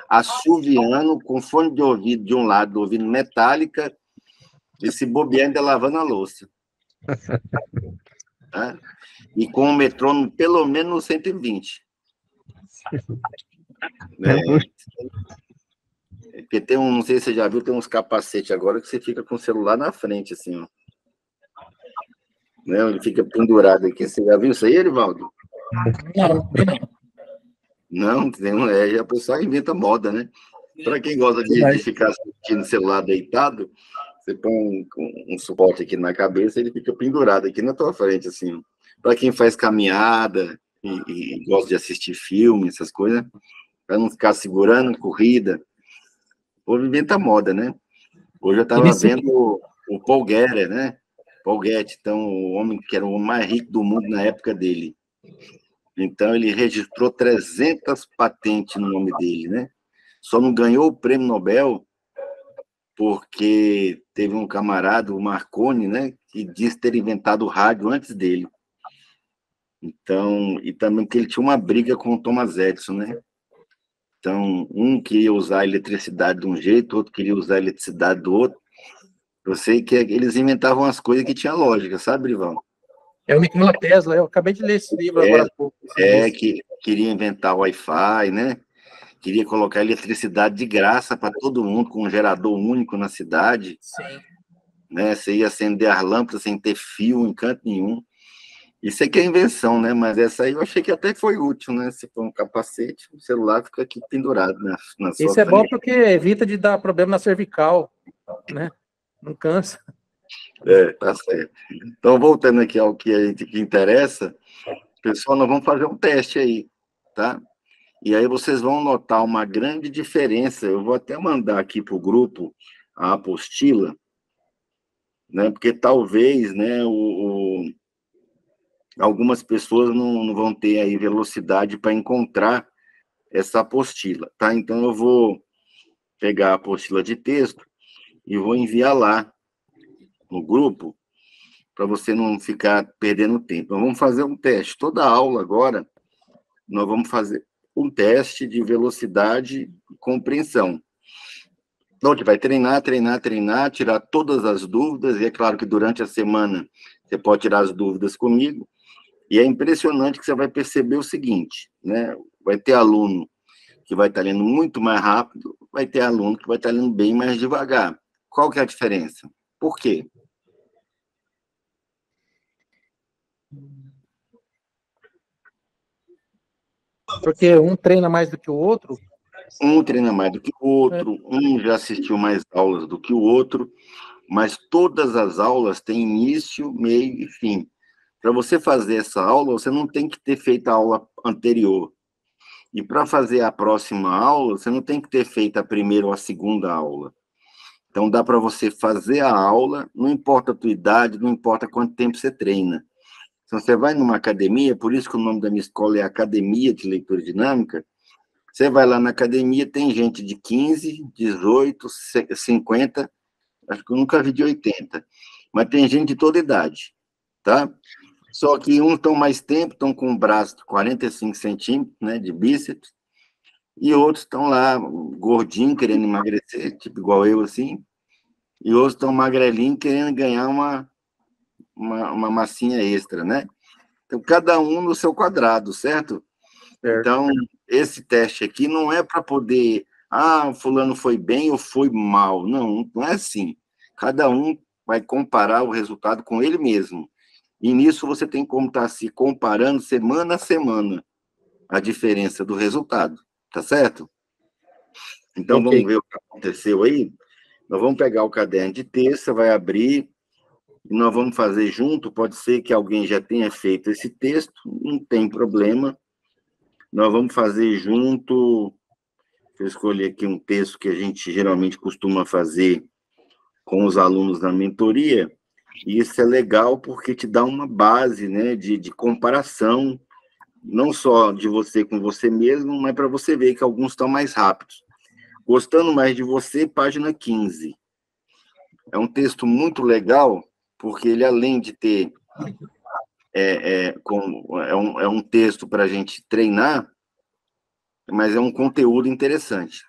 assoviando, com fone de ouvido de um lado, ouvindo Metallica, e se bobear ainda lavando a louça. Tá? E com o metrônomo pelo menos no 120. Porque tem não sei se você já viu, tem uns capacetes agora que você fica com o celular na frente, assim, ó. Né? Ele fica pendurado aqui. Você já viu isso aí, Erivaldo? Não, a pessoa inventa moda, né? Para quem gosta de ficar assistindo o celular deitado, você põe um suporte aqui na cabeça, ele fica pendurado aqui na tua frente, assim. Para quem faz caminhada e gosta de assistir filme, essas coisas, para não ficar segurando, corrida. O povo inventa moda, né? Hoje eu estava vendo o Paul Guerra, né? Paul Getty, então, o homem que era o mais rico do mundo na época dele. Então, ele registrou 300 patentes no nome dele, né? Só não ganhou o prêmio Nobel porque teve um camarada, o Marconi, né? Que disse ter inventado o rádio antes dele. Então, e também que ele tinha uma briga com o Thomas Edison, né? Então, um queria usar a eletricidade de um jeito, outro queria usar a eletricidade do outro. Eu sei que eles inventavam as coisas que tinha lógica, sabe, Rival? É o Nikola Tesla, eu acabei de ler esse livro agora há pouco. Que queria inventar o Wi-Fi, né? Queria colocar eletricidade de graça para todo mundo, com um gerador único na cidade. Sim. Né? Você ia acender as lâmpadas sem ter fio em canto nenhum. Isso é que é invenção, né? Mas essa aí eu achei que até foi útil, né? Se for um capacete, o celular fica aqui pendurado na sua Isso frente. é bom porque evita de dar problema na cervical, né? Não cansa. Tá certo. Então, voltando aqui ao que a gente que interessa, pessoal, nós vamos fazer um teste aí, tá? E aí vocês vão notar uma grande diferença. Eu vou até mandar aqui para o grupo a apostila, né? Porque talvez, né, algumas pessoas não vão ter aí velocidade para encontrar essa apostila, tá? Então, eu vou pegar a apostila de texto e vou enviar lá no grupo, para você não ficar perdendo tempo. Nós vamos fazer um teste. Toda aula agora, nós vamos fazer um teste de velocidade e compreensão. Então, a gente vai treinar, tirar todas as dúvidas, e é claro que durante a semana você pode tirar as dúvidas comigo, e é impressionante que você vai perceber o seguinte, né? Vai ter aluno que vai estar lendo muito mais rápido, vai ter aluno que vai estar lendo bem mais devagar. Qual que é a diferença? Por quê? Porque um treina mais do que o outro. Um treina mais do que o outro, um já assistiu mais aulas do que o outro, mas todas as aulas têm início, meio e fim. Para você fazer essa aula, você não tem que ter feito a aula anterior. E para fazer a próxima aula, você não tem que ter feito a primeira ou a segunda aula. Então, dá para você fazer a aula, não importa a tua idade, não importa quanto tempo você treina. Se você vai numa academia, por isso que o nome da minha escola é Academia de Leitura Dinâmica, você vai lá na academia, tem gente de 15, 18, 50, acho que eu nunca vi de 80, mas tem gente de toda idade, tá? Só que uns estão mais tempo, estão com o braço de 45 centímetros, né, de bíceps, e outros estão lá, gordinho, querendo emagrecer, tipo igual eu, assim, e outros estão magrelinho, querendo ganhar uma massinha extra, né? Então, cada um no seu quadrado, certo? Certo. Então, esse teste aqui não é para poder, o fulano foi bem ou foi mal. Não, não é assim. Cada um vai comparar o resultado com ele mesmo. E nisso você tem como estar se comparando semana a semana a diferença do resultado, tá certo? Então, Ok. vamos ver o que aconteceu aí. Nós vamos pegar o caderno de terça, vai abrir, e nós vamos fazer junto. Pode ser que alguém já tenha feito esse texto, não tem problema. Nós vamos fazer junto. Deixa eu escolher aqui um texto que a gente geralmente costuma fazer com os alunos na mentoria, e isso é legal porque te dá uma base, né, de comparação, não só de você com você mesmo, mas para você ver que alguns estão mais rápidos. Gostando mais de você, página 15. É um texto muito legal, porque ele, além de ter é um texto para a gente treinar, mas é um conteúdo interessante.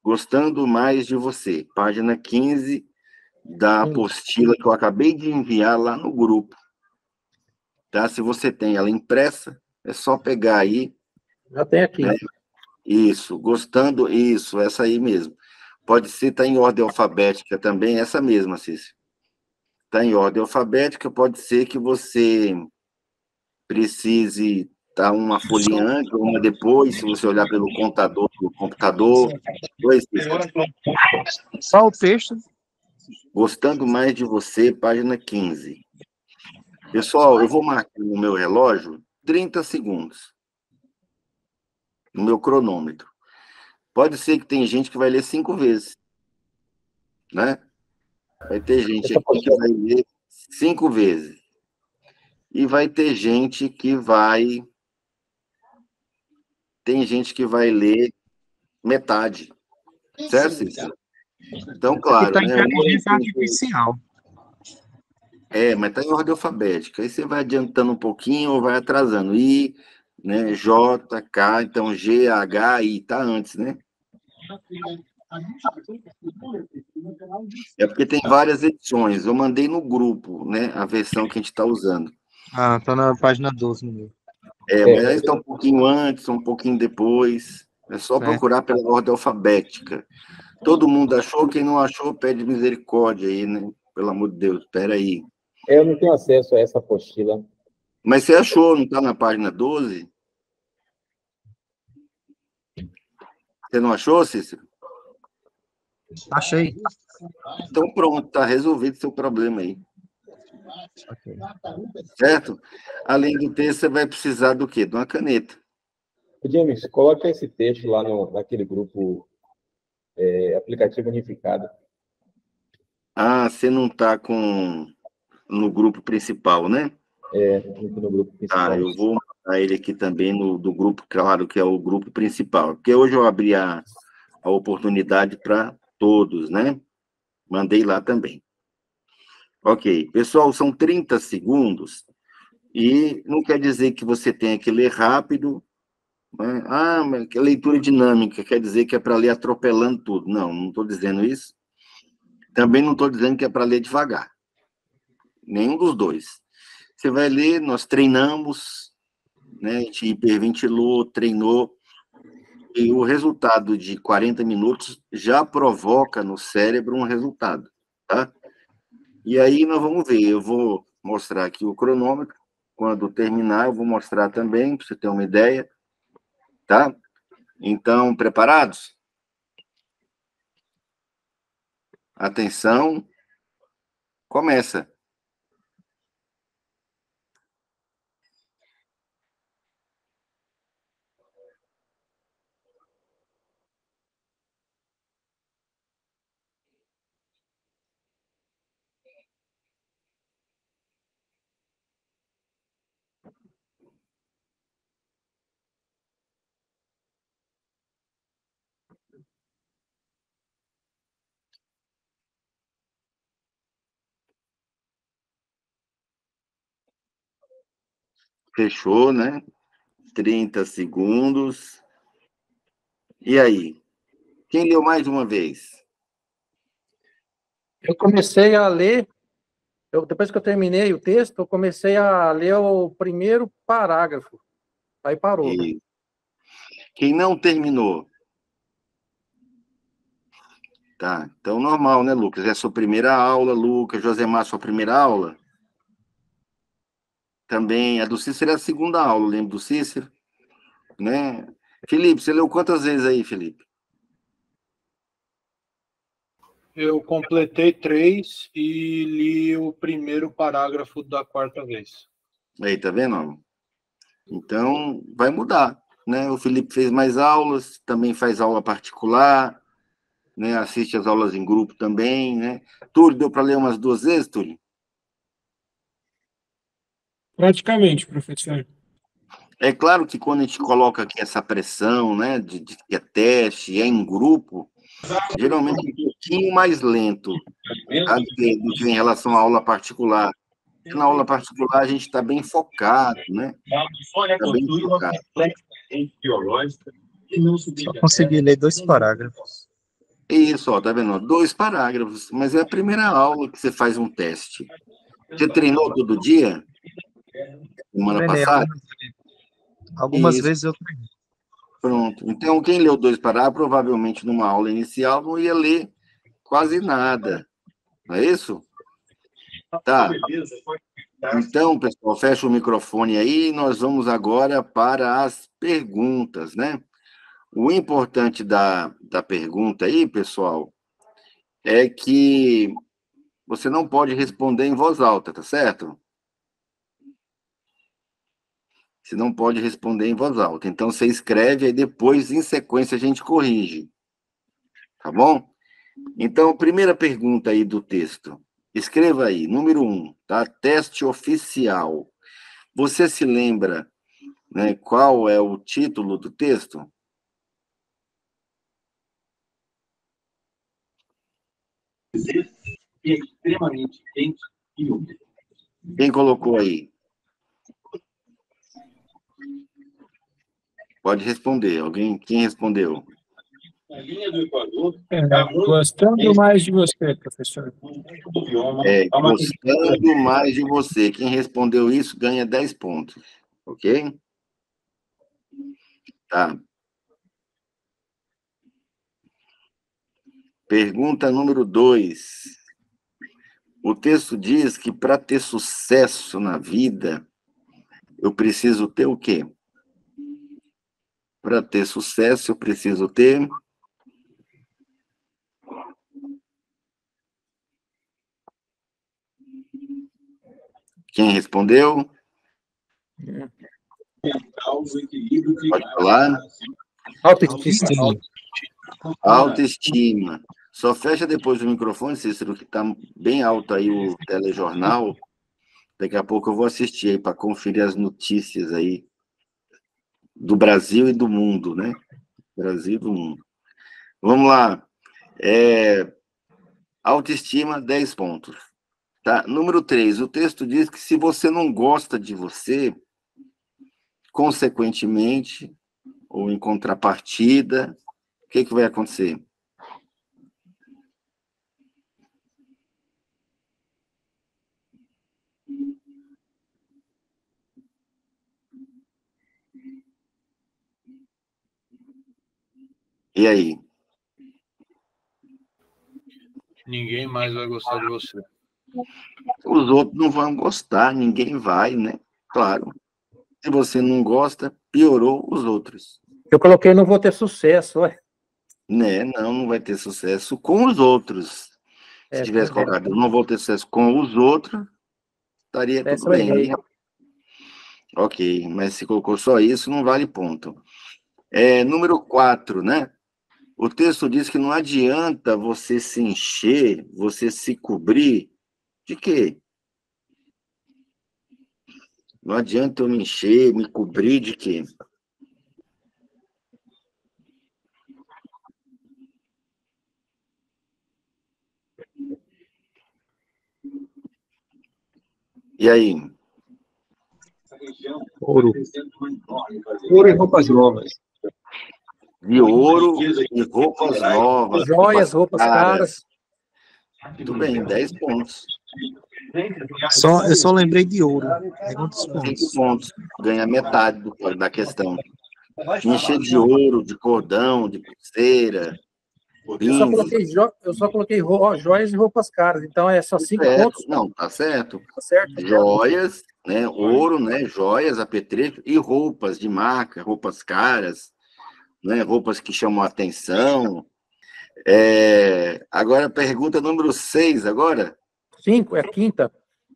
Gostando mais de você, página 15 da apostila que eu acabei de enviar lá no grupo. Tá? Se você tem ela impressa, é só pegar aí. Já tem aqui. Né? Isso, gostando, isso, essa aí mesmo. Pode ser, está em ordem alfabética também, essa mesma, Cícero. Está em ordem alfabética, pode ser que você precise dar uma folhinha antes, uma depois, se você olhar pelo contador do computador. Oi, Cícero. Só o texto. Gostando mais de você, página 15. Pessoal, eu vou marcar no meu relógio 30 segundos, no meu cronômetro. Pode ser que tem gente que vai ler 5 vezes, né? Vai ter gente aqui que vai ler 5 vezes. E vai ter gente que vai... Tem gente que vai ler metade. Certo, Cícero? Então, Aqui claro, está né? inteligência artificial. Mas está em ordem alfabética. Aí você vai adiantando um pouquinho ou vai atrasando. I, né? J, K, então G, H, I, tá antes, né? É porque tem várias edições. Eu mandei no grupo, né? A versão que a gente está usando. Ah, tá na página 12 no meu. Mas aí está um pouquinho antes, um pouquinho depois. É só Certo. procurar pela ordem alfabética. Todo mundo achou, quem não achou, pede misericórdia aí, né? Pelo amor de Deus, espera aí. Eu não tenho acesso a essa apostila. Mas você achou, não está na página 12? Você não achou, Cícero? Achei. Então pronto, está resolvido o seu problema aí. Ok. Certo? Além do texto, você vai precisar do quê? De uma caneta. James, coloca esse texto lá naquele grupo aplicativo unificado. Você não está no grupo principal, né? No grupo principal. Eu vou mandar ele aqui também do grupo, claro que é o grupo principal. Porque hoje eu abri a oportunidade para todos, né? Mandei lá também. Ok. Pessoal, são 30 segundos e não quer dizer que você tenha que ler rápido, né? Mas que leitura dinâmica quer dizer que é para ler atropelando tudo. Não, não estou dizendo isso. Também não estou dizendo que é para ler devagar. Nenhum dos dois. Você vai ler, nós treinamos, né? A gente hiperventilou, treinou, e o resultado de 40 minutos já provoca no cérebro um resultado, tá? E aí nós vamos ver, eu vou mostrar aqui o cronômetro, quando terminar eu vou mostrar também, para você ter uma ideia, tá? Então, preparados? Atenção, começa. Fechou, né? 30 segundos. E aí? Quem leu mais uma vez? Eu comecei a ler, depois que eu terminei o texto, eu comecei a ler o primeiro parágrafo. Aí parou. E quem não terminou? Tá, então normal, né, Lucas? É a sua primeira aula, Lucas. Josemar, sua primeira aula? Também. A do Cícero é a segunda aula, lembra do Cícero? Né? Felipe, você leu quantas vezes aí, Felipe? Eu completei 3 e li o primeiro parágrafo da 4ª vez. Aí, tá vendo? Então, vai mudar, né? O Felipe fez mais aulas, também faz aula particular, né? Assiste as aulas em grupo também, né? Túlio, deu para ler umas 2 vezes, Túlio? Praticamente, professor. É claro que quando a gente coloca aqui essa pressão, né, de que é teste, é em grupo, geralmente é um pouquinho mais lento, tá? Do que em relação à aula particular. Porque na aula particular a gente está bem focado, né? Está bem focado. Só consegui ler 2 parágrafos. Isso, ó, tá vendo? 2 parágrafos, mas é a primeira aula que você faz um teste. Você treinou todo dia? Semana Treinei passada? algumas Isso, vezes eu treinei. pronto. Então, quem leu 2 parágrafos, provavelmente numa aula inicial não ia ler quase nada. Não é isso? Tá. Então, pessoal, fecha o microfone aí e nós vamos agora para as perguntas, né? O importante da pergunta aí, pessoal, é que você não pode responder em voz alta, tá certo? Você não pode responder em voz alta. Então, você escreve aí depois, em sequência, a gente corrige. Tá bom? Então, primeira pergunta aí do texto. Escreva aí, número 1, tá? Teste oficial. Você se lembra, né, qual é o título do texto? Extremamente quente e úmido. Quem colocou aí? Pode responder. Alguém? Quem respondeu? A linha do Equador Gostando mais de você, professor. do bioma Gostando mais de você. Quem respondeu isso ganha 10 pontos. Ok? Tá. Pergunta número 2. O texto diz que para ter sucesso na vida, eu preciso ter o quê? Para ter sucesso, eu preciso ter... Quem respondeu? Pode falar. Autoestima. Autoestima. Só fecha depois o microfone, Cícero, que está bem alto aí o telejornal. Daqui a pouco eu vou assistir aí para conferir as notícias aí do Brasil e do mundo, né? Brasil e do mundo. Vamos lá. Autoestima, 10 pontos. Tá? Número 3, o texto diz que se você não gosta de você, consequentemente, ou em contrapartida, o que vai acontecer? E aí? Ninguém mais vai gostar de você. Os outros não vão gostar, ninguém vai, né? Claro. Se você não gosta, piorou os outros. Eu coloquei não vou ter sucesso, ué. Né? Não vai ter sucesso com os outros. Se tivesse colocado, eu não vou ter sucesso com os outros, estaria tudo eu errei. bem. Ok, mas se colocou só isso, não vale ponto. Número 4, né? O texto diz que não adianta você se encher, você se cobrir de quê? Não adianta eu me encher, me cobrir de quê? E aí? Ouro. Ouro e roupas novas. De ouro e roupas novas. Joias, roupas caras. Muito bem, 10 pontos. Eu só lembrei de ouro. Aí quantos 5 pontos? pontos. Ganha metade da questão. Encher de ouro, de cordão, de pulseira, Eu só coloquei joias e roupas caras, então é só 5 certo. pontos. Não, tá certo. Tá certo. Joias, né? Ouro, né? Joias, apetrecho e roupas de marca, roupas caras, né? Roupas que chamam a atenção. Agora, pergunta número 6 agora. 5, é a quinta.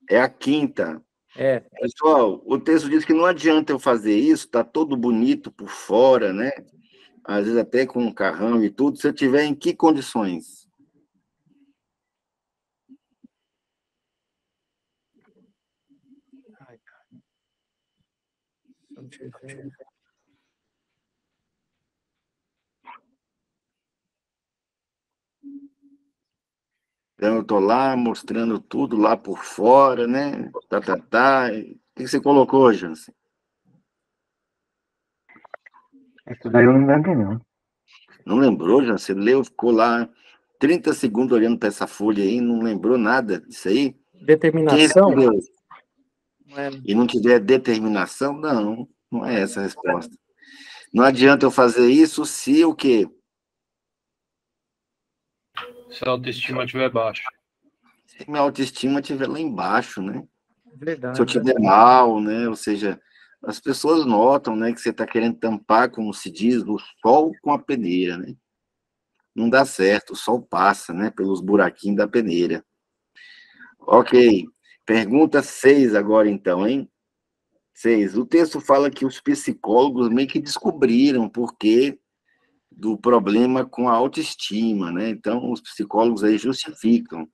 É a quinta. É. Pessoal, o texto diz que não adianta eu fazer isso, tá todo bonito por fora, né? Às vezes até com um carrão e tudo, se eu tiver em que condições? Então, eu estou lá mostrando tudo lá por fora, né? O que você colocou, Jansen? Isso daí eu não lembro, não. Não lembrou, Jansen? Você leu, ficou lá 30 segundos olhando para essa folha aí, não lembrou nada disso aí? Quem Determinação? respondeu? Não é- E não tiver determinação? Não, não é essa a resposta. Não adianta eu fazer isso se o quê? Se a autoestima estiver baixa. Se minha autoestima estiver lá embaixo, né? Verdade. Se eu estiver mal, né? Ou seja, as pessoas notam, né, que você está querendo tampar, como se diz, o sol com a peneira, né? Não dá certo, o sol passa, né, pelos buraquinhos da peneira. Ok. Pergunta 6 agora, então, hein? 6. O texto fala que os psicólogos meio que descobriram por que do problema com a autoestima, né? Então, os psicólogos aí justificam.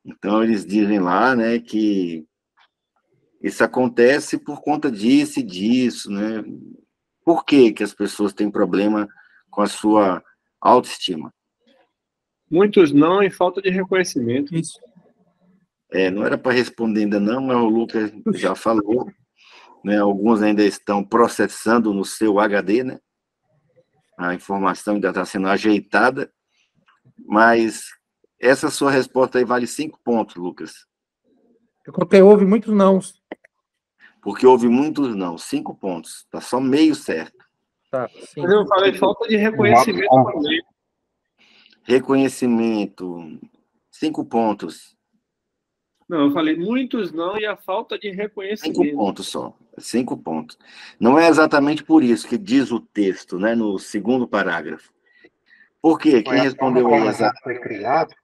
Então, eles dizem lá, né, que isso acontece por conta disso e disso, né? Por que que as pessoas têm problema com a sua autoestima? Muitos não e falta de reconhecimento. Isso. Não era para responder ainda não, mas o Lucas já falou, né? Alguns ainda estão processando no seu HD, né? A informação ainda está sendo ajeitada, mas essa sua resposta aí vale 5 pontos, Lucas. Eu coloquei houve muitos nãos. Porque houve muitos não, 5 pontos. Está só meio certo. Tá, Mas eu falei falta de reconhecimento também. Reconhecimento, 5 pontos. Não, eu falei muitos não e a falta de 5 reconhecimento. pontos só. 5 pontos. Não é exatamente por isso que diz o texto, né, no segundo parágrafo. Por quê? Quem respondeu aí? Foi criado?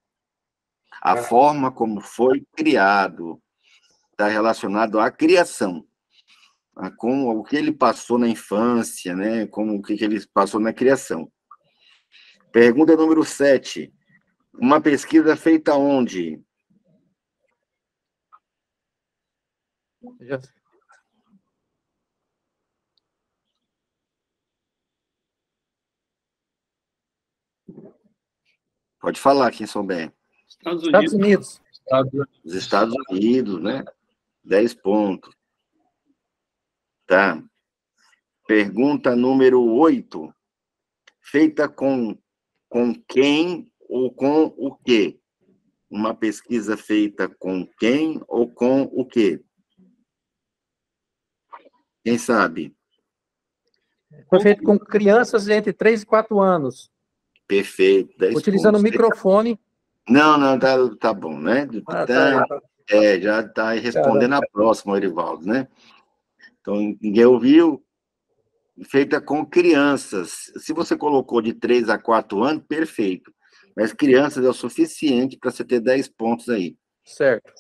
A forma como foi criado está relacionado à criação, com o que ele passou na infância, né, com o que ele passou na criação. Pergunta número 7. Uma pesquisa feita onde? Já... Pode falar, quem souber. Estados Unidos. Os Estados Unidos, né? 10 pontos. Tá. Pergunta número 8. Feita com quem ou com o quê? Uma pesquisa feita com quem ou com o quê? Quem sabe? Foi feito com crianças entre 3 e 4 anos. Perfeito. 10 utilizando o pontos. microfone. Não, tá bom, né? Tá. Já está respondendo a próxima, Erivaldo, né? Então, ninguém ouviu. Feita com crianças. Se você colocou de 3 a 4 anos, perfeito. Mas crianças é o suficiente para você ter 10 pontos aí. Certo.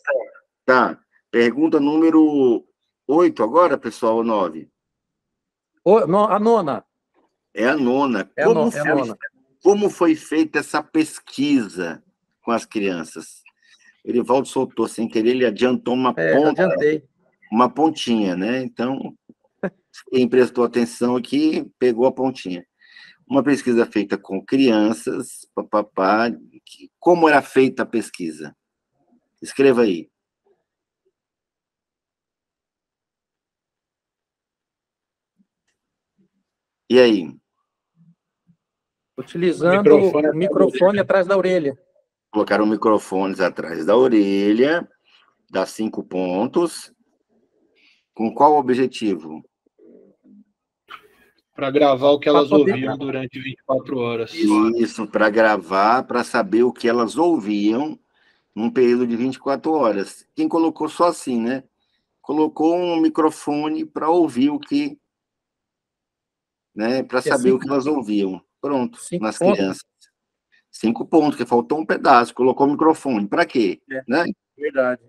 Tá. Pergunta número 8 agora, pessoal, ou 9? A nona. É a nona. É a nona. Como foi feita essa pesquisa com as crianças? Erivaldo soltou sem querer, ele adiantou uma ponta. Adiantei. Uma pontinha, né? Então, quem prestou atenção aqui, pegou a pontinha. Uma pesquisa feita com crianças, papapá. Como era feita a pesquisa? Escreva aí. E aí? Utilizando o microfone atrás da orelha. Colocaram microfones atrás da orelha, dá 5 pontos. Com qual objetivo? Para gravar o que elas poder- ouviam durante 24 horas. Isso, para gravar, para saber o que elas ouviam num período de 24 horas. Quem colocou só assim, né? Colocou um microfone para ouvir o que, né? Para saber o que elas ouviam. Pronto, 5 nas pontos. crianças. 5 pontos, que faltou um pedaço, colocou o microfone. Para quê? Né? Verdade.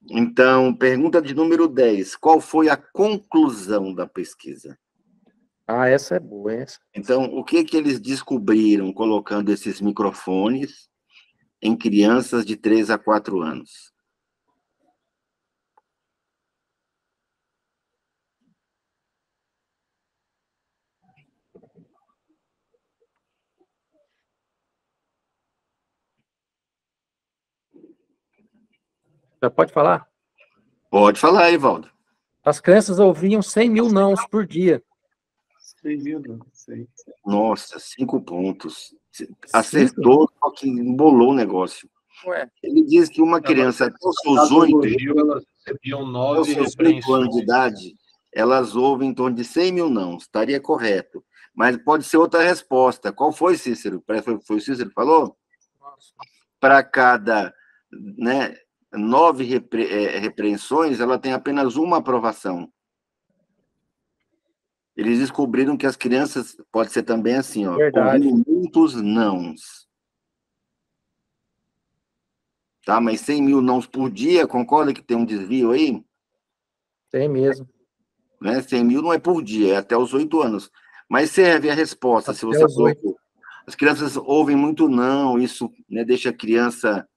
Então, pergunta de número 10. Qual foi a conclusão da pesquisa? Ah, essa é boa, essa. Então, o que eles descobriram colocando esses microfones em crianças de 3 a 4 anos? Já pode falar? Pode falar, Evaldo. As crianças ouviam 100 mil nãos por dia. 100 mil, não sei. Nossa, 5 pontos. Acertou, só que embolou o negócio. Ué. Ele diz que uma criança até os seus 8 Elas recebiam 9 anos de repreensões. idade, elas ouvem em torno de 100 mil não. Estaria correto. Mas pode ser outra resposta. Qual foi, Cícero? Foi o Cícero que falou? Para cada, né, 9 repreensões, ela tem apenas uma aprovação. Eles descobriram que as crianças, pode ser também assim, ó, ouvindo muitos nãos. Tá? Mas 100 mil nãos por dia, concorda que tem um desvio aí? Tem mesmo. Né? 100 mil não é por dia, é até os 8 anos. Mas serve a resposta, se você colocou. As crianças ouvem muito não, isso, né, deixa a criança,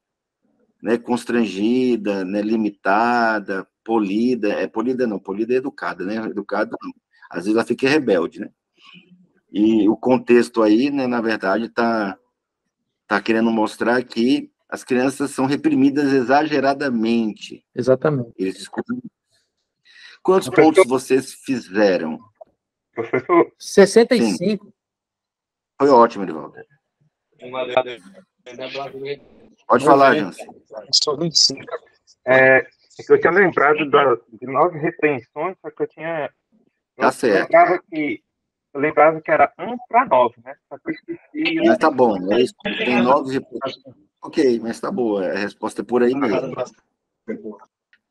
né, constrangida, né, limitada, polida. Polida não, polida é educada, né? Educada não. Às vezes ela fica rebelde, né? E o contexto aí, né, na verdade, tá querendo mostrar que as crianças são reprimidas exageradamente. Exatamente. Eles descobrem. Quantos pontos vocês fizeram? Professor? 65. Sim. Foi ótimo, Edivaldo. Pode falar, Jansen. Só 25. É que eu tinha lembrado de 9 repreensões, só que eu tinha... Tá certo. Eu lembrava que era 1 para 9, né? Só que eu esqueci. Mas tá bom. Tem 9 repreensões. Ok, mas tá boa. A resposta é por aí mesmo.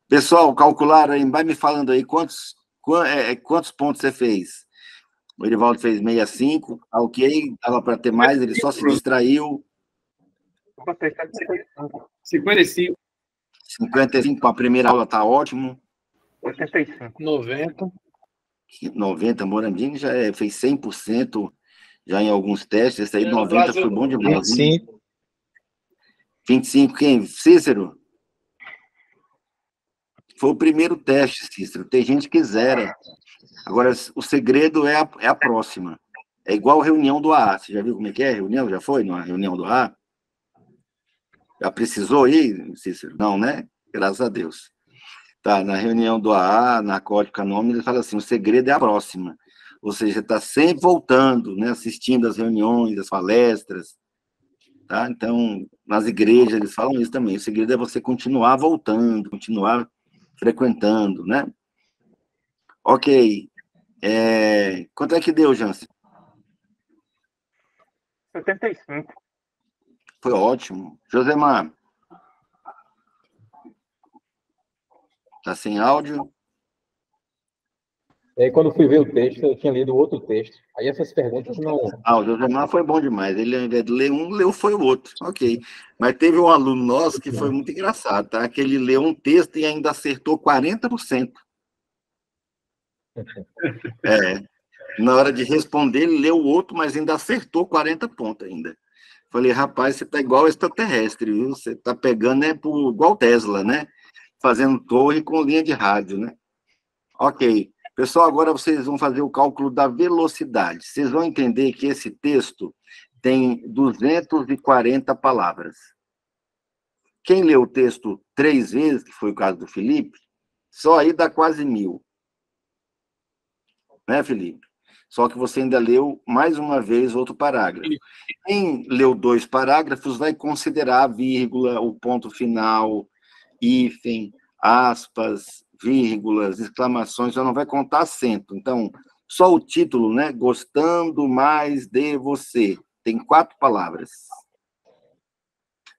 Pessoal, calcularam aí, vai me falando aí quantos pontos você fez. O Edivaldo fez 65, ok, dava para ter mais, ele só se distraiu. 55. 55 para a primeira aula tá ótimo. 85. 90. 90, Morandini já fez 100% já em alguns testes, esse aí 90 foi bom demais. 25. 25 quem? Cícero? Foi o primeiro teste, Cícero. Tem gente que zera. Agora, o segredo é a próxima. É igual a reunião do AA. Você já viu como é que é a reunião? Já foi numa reunião do AA? Já precisou ir, Cícero? Não, né? Graças a Deus. Tá, na reunião do AA, na Código Anônimo, ele fala assim, o segredo é a próxima. Ou seja, está sempre voltando, né? Assistindo às reuniões, às palestras. Tá? Então, nas igrejas, eles falam isso também. O segredo é você continuar voltando, continuar frequentando, né? Ok. Quanto é que deu, Jansen? 75. Foi ótimo. Josemar? Tá sem áudio? E aí, quando fui ver o texto, eu tinha lido outro texto. Aí essas perguntas não... O Josemar foi bom demais. Ele, ao invés de ler um, leu foi o outro. Ok. Mas teve um aluno nosso que foi muito engraçado, tá? Que ele leu um texto e ainda acertou 40%. Na hora de responder, ele leu o outro, mas ainda acertou 40 pontos ainda. Falei, rapaz, você tá igual extraterrestre, viu? Você tá pegando, igual Tesla, né? Fazendo torre com linha de rádio, né? Ok. Pessoal, agora vocês vão fazer o cálculo da velocidade. Vocês vão entender que esse texto tem 240 palavras. Quem leu o texto 3 vezes, que foi o caso do Felipe, só aí dá quase 1000. Né, Felipe? só que você ainda leu mais uma vez outro parágrafo. Quem leu 2 parágrafos vai considerar a vírgula, o ponto final, hífen, aspas, vírgulas, exclamações, já não vai contar acento. Então, só o título, né? Gostando mais de você. Tem 4 palavras.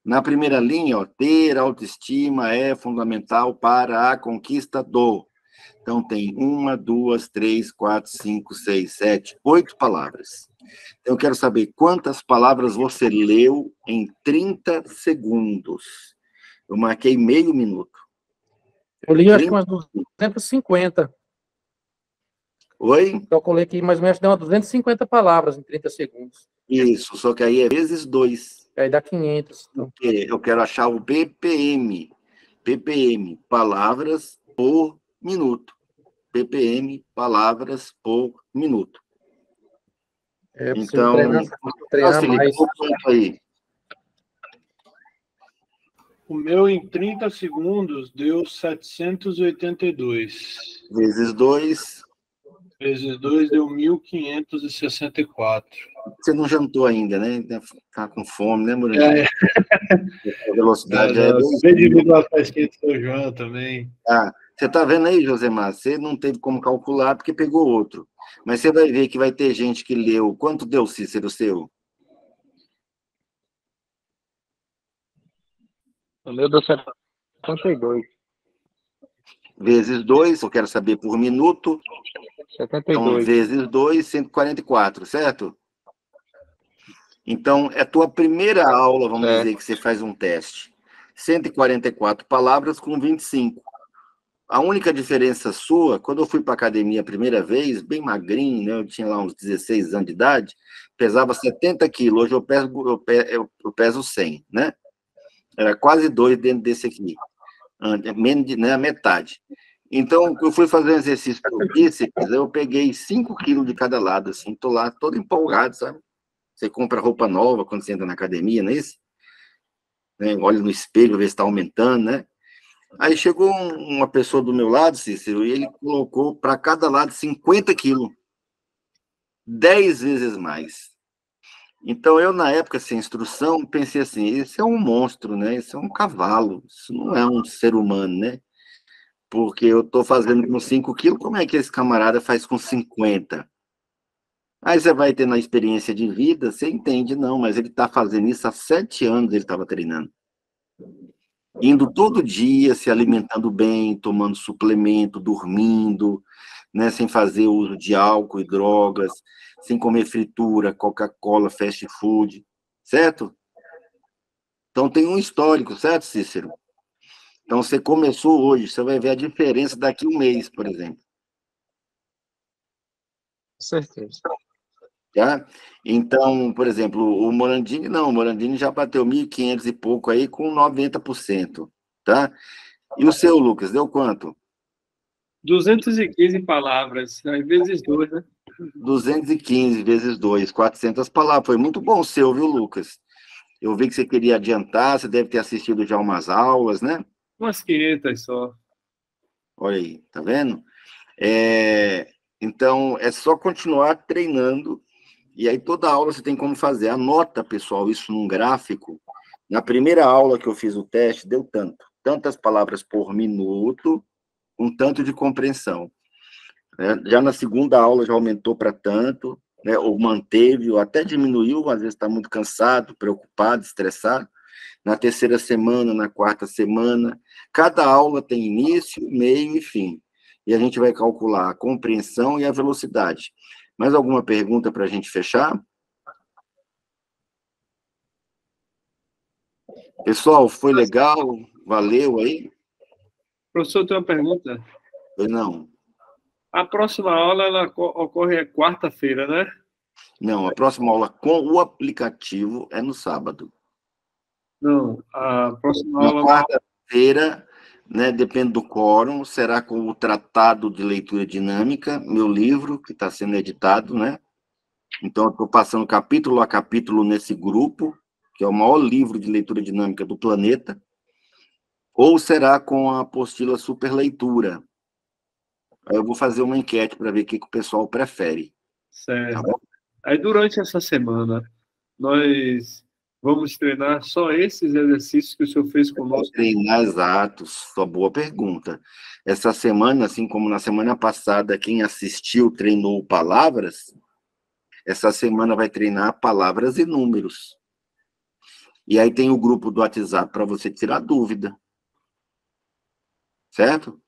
Na primeira linha, ó, ter autoestima é fundamental para a conquista do. Então, tem 1, 2, 3, 4, 5, 6, 7, 8 palavras. Eu quero saber quantas palavras você leu em 30 segundos. Eu marquei meio minuto. Eu li, acho que umas 250. Oi? Calculei que mais ou menos deu umas 250 palavras em 30 segundos. Isso, só que aí é vezes 2. Aí dá 500. Então. Eu quero achar o BPM. BPM, palavras por minuto. BPM, palavras por minuto. Então, treinar mais. Aí. O meu em 30 segundos deu 782. Vezes 2. Vezes 2 deu 1.564. Você não jantou ainda, né? Tá com fome, né, Murilo? A velocidade é... Acabei de vir da festinha de São João também. Ah, você tá vendo aí, Josemar? Você não teve como calcular porque pegou outro. Mas você vai ver que vai ter gente que leu. Quanto deu, Cícero, seu? O meu deu 72. Vezes 2, eu quero saber por minuto. 72. Então, vezes 2, 144, certo? Então, é a tua primeira aula, vamos dizer, que você faz um teste. 144 palavras com 25. A única diferença sua, quando eu fui para a academia a primeira vez, bem magrinho, né? Eu tinha lá uns 16 anos de idade, pesava 70 quilos. Hoje eu peso 100, né? Era quase 2 dentro desse aqui. Menos de, né, a metade. Então, eu fui fazer um exercício para o bíceps, eu peguei 5 quilos de cada lado, assim, tô lá todo empolgado, sabe? Você compra roupa nova quando você entra na academia, não é isso? Né? Olha no espelho, vê se está aumentando, né? Aí chegou uma pessoa do meu lado, Cícero, e ele colocou para cada lado 50 quilos. 10 vezes mais. Então, eu, na época, sem instrução, pensei assim, esse é um monstro, né? Esse é um cavalo, isso não é um ser humano, né? Porque eu estou fazendo com 5 quilos, como é que esse camarada faz com 50? Aí você vai ter na experiência de vida, você entende, não, mas ele está fazendo isso há 7 anos, ele estava treinando. Indo todo dia, se alimentando bem, tomando suplemento, dormindo, né, sem fazer uso de álcool e drogas, sem comer fritura, Coca-Cola, fast food, certo? Então tem um histórico, certo, Cícero? Então você começou hoje, você vai ver a diferença daqui a um mês, por exemplo. Com certeza. Tá? Então, por exemplo, o Morandini não, o Morandini já bateu 1.500 e pouco aí com 90%, tá? E o seu, Lucas, deu quanto? 215 palavras, vezes 2, né? 215 vezes 2, 400 palavras. Foi muito bom o seu, viu, Lucas? Eu vi que você queria adiantar, você deve ter assistido já umas aulas, né? Umas 500 só. Olha aí, tá vendo? Então, é só continuar treinando. E aí, toda aula você tem como fazer. Anota, pessoal, isso num gráfico. Na primeira aula que eu fiz o teste, deu tantas palavras por minuto, um tanto de compreensão. Já na segunda aula já aumentou para tanto, né? Ou manteve, ou até diminuiu, às vezes está muito cansado, preocupado, estressado. Na terceira semana, na quarta semana, cada aula tem início, meio e fim. E a gente vai calcular a compreensão e a velocidade. Mais alguma pergunta para a gente fechar? Pessoal, foi legal? Valeu aí? Professor, tem uma pergunta? Pois não. A próxima aula ela ocorre quarta-feira, né? Não, a próxima aula com o aplicativo é no sábado. Não, a próxima Na aula... quarta-feira, né, depende do quórum, será com o Tratado de Leitura Dinâmica, meu livro, que está sendo editado, né? Então, eu estou passando capítulo a capítulo nesse grupo, que é o maior livro de leitura dinâmica do planeta, ou será com a apostila Superleitura. Aí eu vou fazer uma enquete para ver o que o pessoal prefere, Certo. Aí, durante essa semana, nós vamos treinar só esses exercícios que o senhor fez conosco? Treinar, exato, sua boa pergunta. Essa semana, assim como na semana passada, quem assistiu treinou palavras, essa semana vai treinar palavras e números. E aí tem o grupo do WhatsApp para você tirar dúvida. Certo?